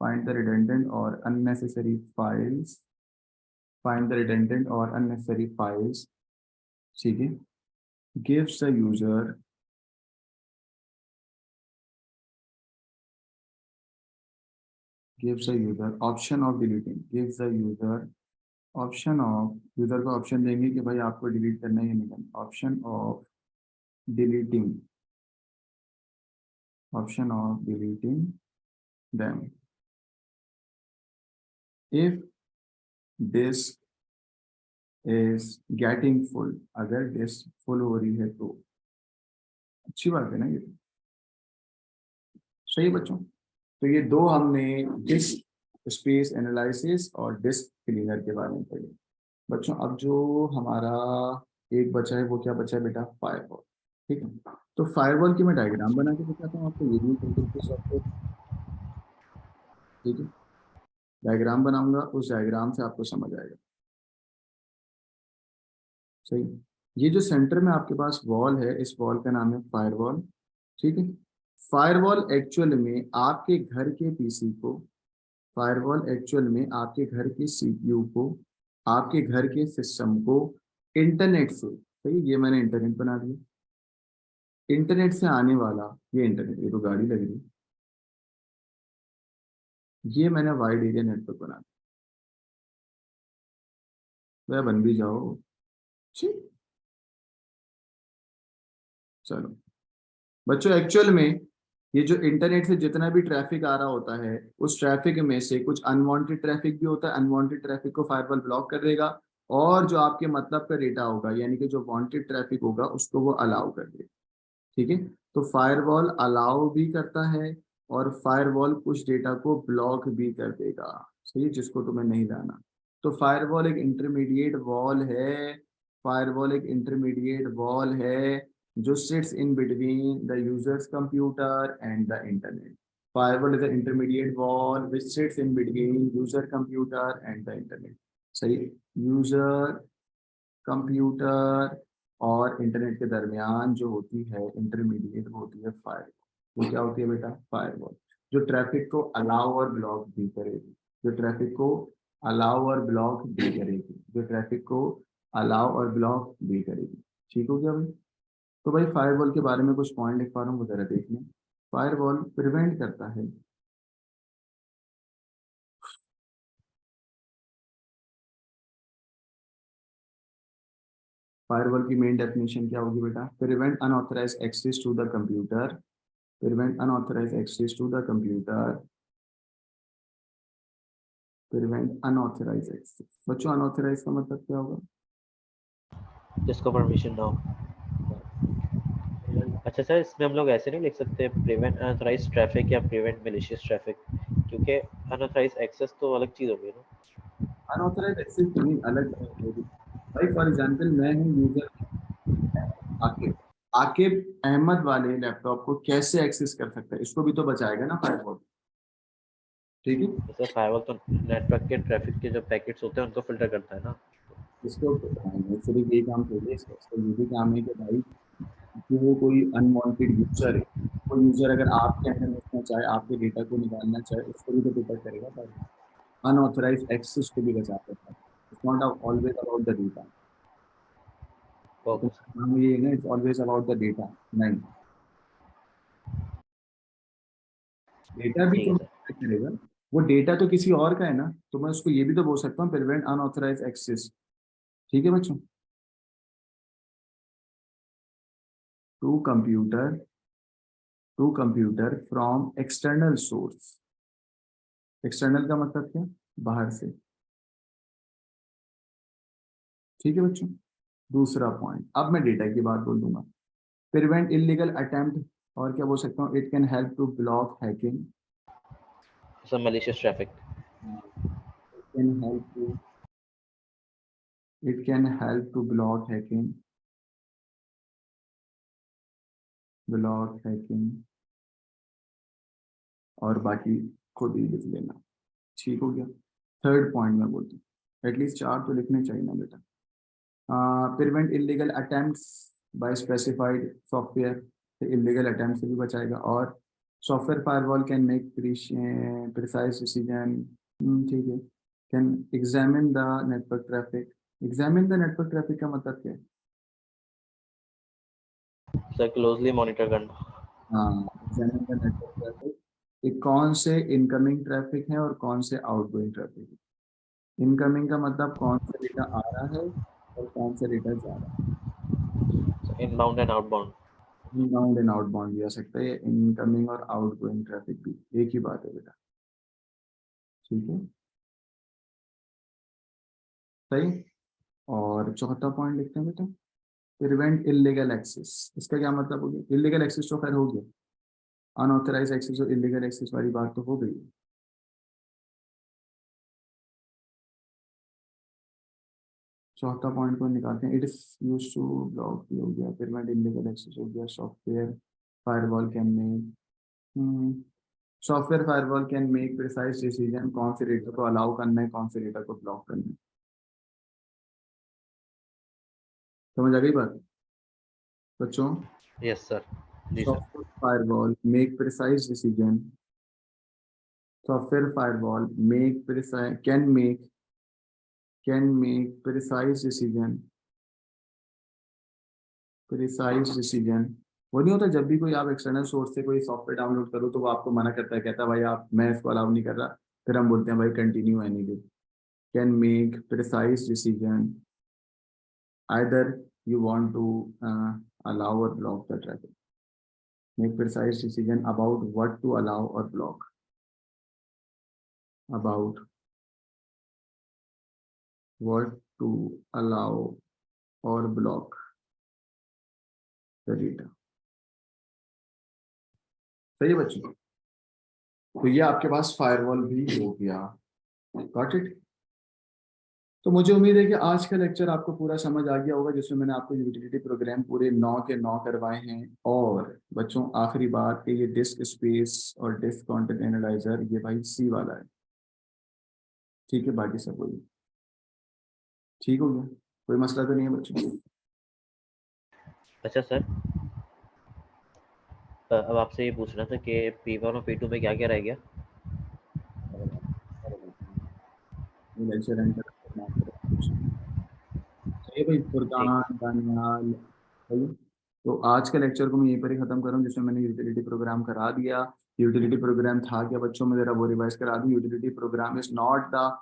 फाइंड द रिडंडेंट और unnecessary files, find the redundant और अननेसेसरी फाइल्स, ठीक है। Gives the user, gives the user option of deleting, gives the user option of, user को ऑप्शन देंगे कि भाई आपको डिलीट करना है या नहीं करना, option of deleting, option of deleting them if disk is getting full, अगर डिस्क फुल हो रही है तो। अच्छी बात है ना ये तो, सही है बच्चों। तो ये 2 हमने डिस्क स्पेस एनालिसिस और डिस्क क्लीनर के बारे में पढ़े बच्चों। अब जो हमारा एक बचा है वो क्या बचा है बेटा, फायरवॉल, ठीक है। तो फायरवॉल की मैं डायग्राम बना के दिखाता हूँ आपको, ये भी बिल्कुल सॉफ्टवेयर, ठीक है। डायग्राम बनाऊंगा, उस डायग्राम से आपको समझ आएगा, सही। ये जो सेंटर में आपके पास वॉल है, इस वॉल का नाम है फायरवॉल, ठीक है। फायरवॉल एक्चुअल में आपके घर के पीसी को, फायरवॉल एक्चुअल में आपके घर के CPU को, आपके घर के सिस्टम को इंटरनेट से, सही, ये मैंने इंटरनेट बना दिया, इंटरनेट से आने वाला, ये इंटरनेट, ये तो गाड़ी लग रही है, ये मैंने वाइड एरिया नेटवर्क बना दिया, वह बन भी जाओ, ठीक। चलो बच्चों, एक्चुअल में ये जो इंटरनेट से जितना भी ट्रैफिक आ रहा होता है, उस ट्रैफिक में से कुछ अनवांटेड ट्रैफिक भी होता है, अनवांटेड ट्रैफिक को फायरवॉल ब्लॉक कर देगा, और जो आपके मतलब का डेटा होगा, यानी कि जो वांटेड ट्रैफिक होगा, उसको वो अलाउ कर देगा, ठीक है। तो फायरवॉल अलाउ भी करता है, और फायरवॉल कुछ डेटा को ब्लॉक भी कर देगा, सही है, जिसको तुम्हें नहीं लाना। तो फायरवॉल एक इंटरमीडिएट वॉल है, फायरवॉल एक इंटरमीडिएट वॉल है जो sits in between the users computer and the internet. Firewall is an intermediate wall which sits in between user computer and the internet, सही। यूजर कंप्यूटर और internet के दरमियान जो होती है इंटरमीडिएट, वो होती है फायरवॉल। वो क्या होती है बेटा, फायरवॉल, जो ट्रैफिक को अलाउ और ब्लॉक भी करेगी, जो ट्रैफिक को अलाउ और ब्लॉक भी करेगी, जो ट्रैफिक को अलाउ और ब्लॉक भी करेगी, ठीक हो गया भाई। तो भाई फायरवॉल के बारे में कुछ पॉइंट लिख पा रहा हूँ, वो जरा देख लें। फायरवॉल प्रिवेंट करता है, फायरवॉल की मेन डेफिनेशन क्या होगी बेटा, prevent unauthorised access to the computer, prevent unauthorized access to the computer, prevent unauthorized access। बच्चों unauthorized का मतलब क्या होगा, जिसको परमिशन ना हो। अच्छा सर, इसमें हम लोग ऐसे नहीं लिख सकते प्रिवेंट अनऑथराइज्ड ट्रैफिक या प्रिवेंट मैलिशियस ट्रैफिक, क्योंकि अनऑथराइज्ड एक्सेस तो अलग चीज़ हो गई ना। unauthorized access नहीं, अलग होगी। भाई फॉर एग्जांपल मैं हूँ यूजर आकिब, आकिब अहमद वाले लैपटॉप को कैसे एक्सेस कर सकता है, इसको भी तो बचाएगा ना फायरवॉल, ठीक है। जैसे फायरवॉल तो नेटवर्क के ट्रैफिक के जो पैकेट्स होते हैं उनको फिल्टर करता है ना। इसको सिर्फ यही काम थोड़ी है, इसका ये भी काम है कि भाई कि वो कोई अनवांटेड यूजर है, वो यूजर अगर आपके अंदर घुसना चाहे, आपके डेटा को निकालना चाहे, उसको भी तो प्रोटेक्ट करेगा पर अनऑथराइज एक्सेस को भी बचाता है। It's not always about the data. Okay sir. हम ये ना, it's always about the data. नहीं, डेटा भी ठीक तो है सर। protect करेगा, वो डेटा तो किसी और का है ना, तो मैं उसको ये भी तो बोल सकता हूँ, प्रिवेंट अनऑथराइज एक्सेस। ठीक है बच्चों। To computer, to computer from external source. External का मतलब क्या? बाहर से। ठीक है बच्चों। दूसरा पॉइंट, अब मैं डेटा की बात बोल दूंगा। प्रिवेंट इलीगल अटेम्प्ट, और क्या बोल सकता हूँ, it can help to block hacking. Sir malicious traffic. Can help to, it can help to block hacking, block hacking, और बाकी खुद ही लिख लेना। ठीक हो गया। थर्ड पॉइंट में बोलती हूँ, एटलीस्ट 4 तो लिखने चाहिए ना बेटा। Prevent illegal attempts by specified software, illegal attempt से भी बचाएगा। और software firewall can make precise decision. ठीक है। Can examine the network traffic. Examine the network traffic का मतलब क्या है? सर क्लोजली मॉनिटर करना। हाँ, एग्जामिन द नेटवर्क ट्रैफिक, कि कौन से इनकमिंग ट्रैफिक है और कौन से आउटगोइंग ट्रैफिक है। इनकमिंग का मतलब कौन सा डेटा आ रहा है और कौन सा डेटा जा रहा है। Inbound and outbound. Inbound and outbound भी आ सकता है, इनकमिंग और आउटगोइंग ट्रैफिक भी एक ही बात है बेटा। ठीक है, सही। और चौथा पॉइंट लिखते हैं बेटा, प्रिवेंट इलीगल एक्सेस। इसका क्या मतलब हो गया? इलीगल एक्सेस तो खैर हो गया, अनऑथराइज एक्सेस और इलीगल एक्सेस वाली बात तो हो गई है। चौथा पॉइंट को निकालते हैं, it is use to block भी हो गया, प्रिवेंट इलीगल एक्सेस हो गया, software firewall can make, software firewall can make precise decision कौन से डेटा को अलाउ करना है, कौन से डेटा को ब्लॉक करना है। समझ आ गई बात बच्चों? Yes sir. जी sir. Software firewall make precise decision, software firewall make precise can make precise decision, precise decision. वो नहीं होता जब भी कोई आप एक्सटर्नल सोर्स से कोई सॉफ्टवेयर डाउनलोड करो तो वो आपको मना करता है, कहता है भाई आप, मैं इसको अलाउ नहीं कर रहा, फिर हम बोलते हैं भाई continue anyway. Can make precise decision, either you want to allow or block the traffic. Make precise decision about what to allow or block. About what to allow or block the data. सही है बच्चों? तो ये आपके पास firewall भी हो गया। Got it? तो मुझे उम्मीद है कि आज का लेक्चर आपको पूरा समझ आ गया होगा, जिसमें मैंने आपको यूटिलिटी प्रोग्राम पूरे 9 के 9 करवाए हैं। और बच्चों आखिरी बात कि ये डिस्क स्पेस और डिस्क कंटेंट एनालाइजर ये भाई सी वाला है। ठीक है, बाकी सब वही। ठीक हो गया, कोई मसला तो नहीं है बच्चों? अच्छा सर, अब आपसे ये पूछना था कि P1 और P2 में क्या क्या रह गया। लेक्चर एंड करना चाहिए भाई, ठीक है फुरकान सर। दानियाल। सही है? तो आज के लेक्चर को मैं यहीं पर ही खत्म करूँ, जिसमें मैंने यूटिलिटी प्रोग्राम करा दिया। यूटिलिटी प्रोग्राम था क्या बच्चों, में जरा वो रिवाइज करा दूं। Utility program is not the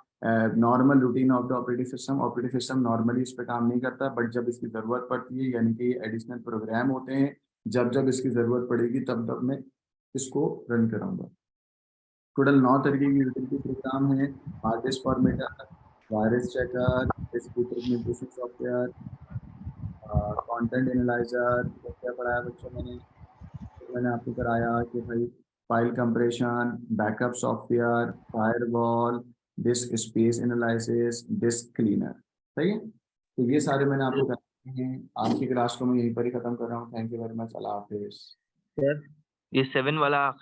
normal routine of the operating system. Operating system normally इस पर काम नहीं करता, बट जब इसकी जरूरत पड़ती है, यानी कि ये एडिशनल प्रोग्राम होते हैं, जब जब इसकी जरूरत पड़ेगी तब तब मैं इसको रन कराऊंगा। टोटल 9 तरीके की यूटिलिटी प्रोग्राम है। Hard disk formatter, virus checker, disk representation software, content analyser, क्या पढ़ाया बच्चों मैंने? तो मैंने आपको कराया कि भाई file compression, backup software, firewall, disk space analysis, disk cleaner. सही है? तो ये सारे मैंने आपको कराए हैं। आज की क्लास को मैं यहीं पर ही खत्म कर रहा हूँ। Thank you very much, Allah Hafiz. Sir ये 7 वाला आखिरी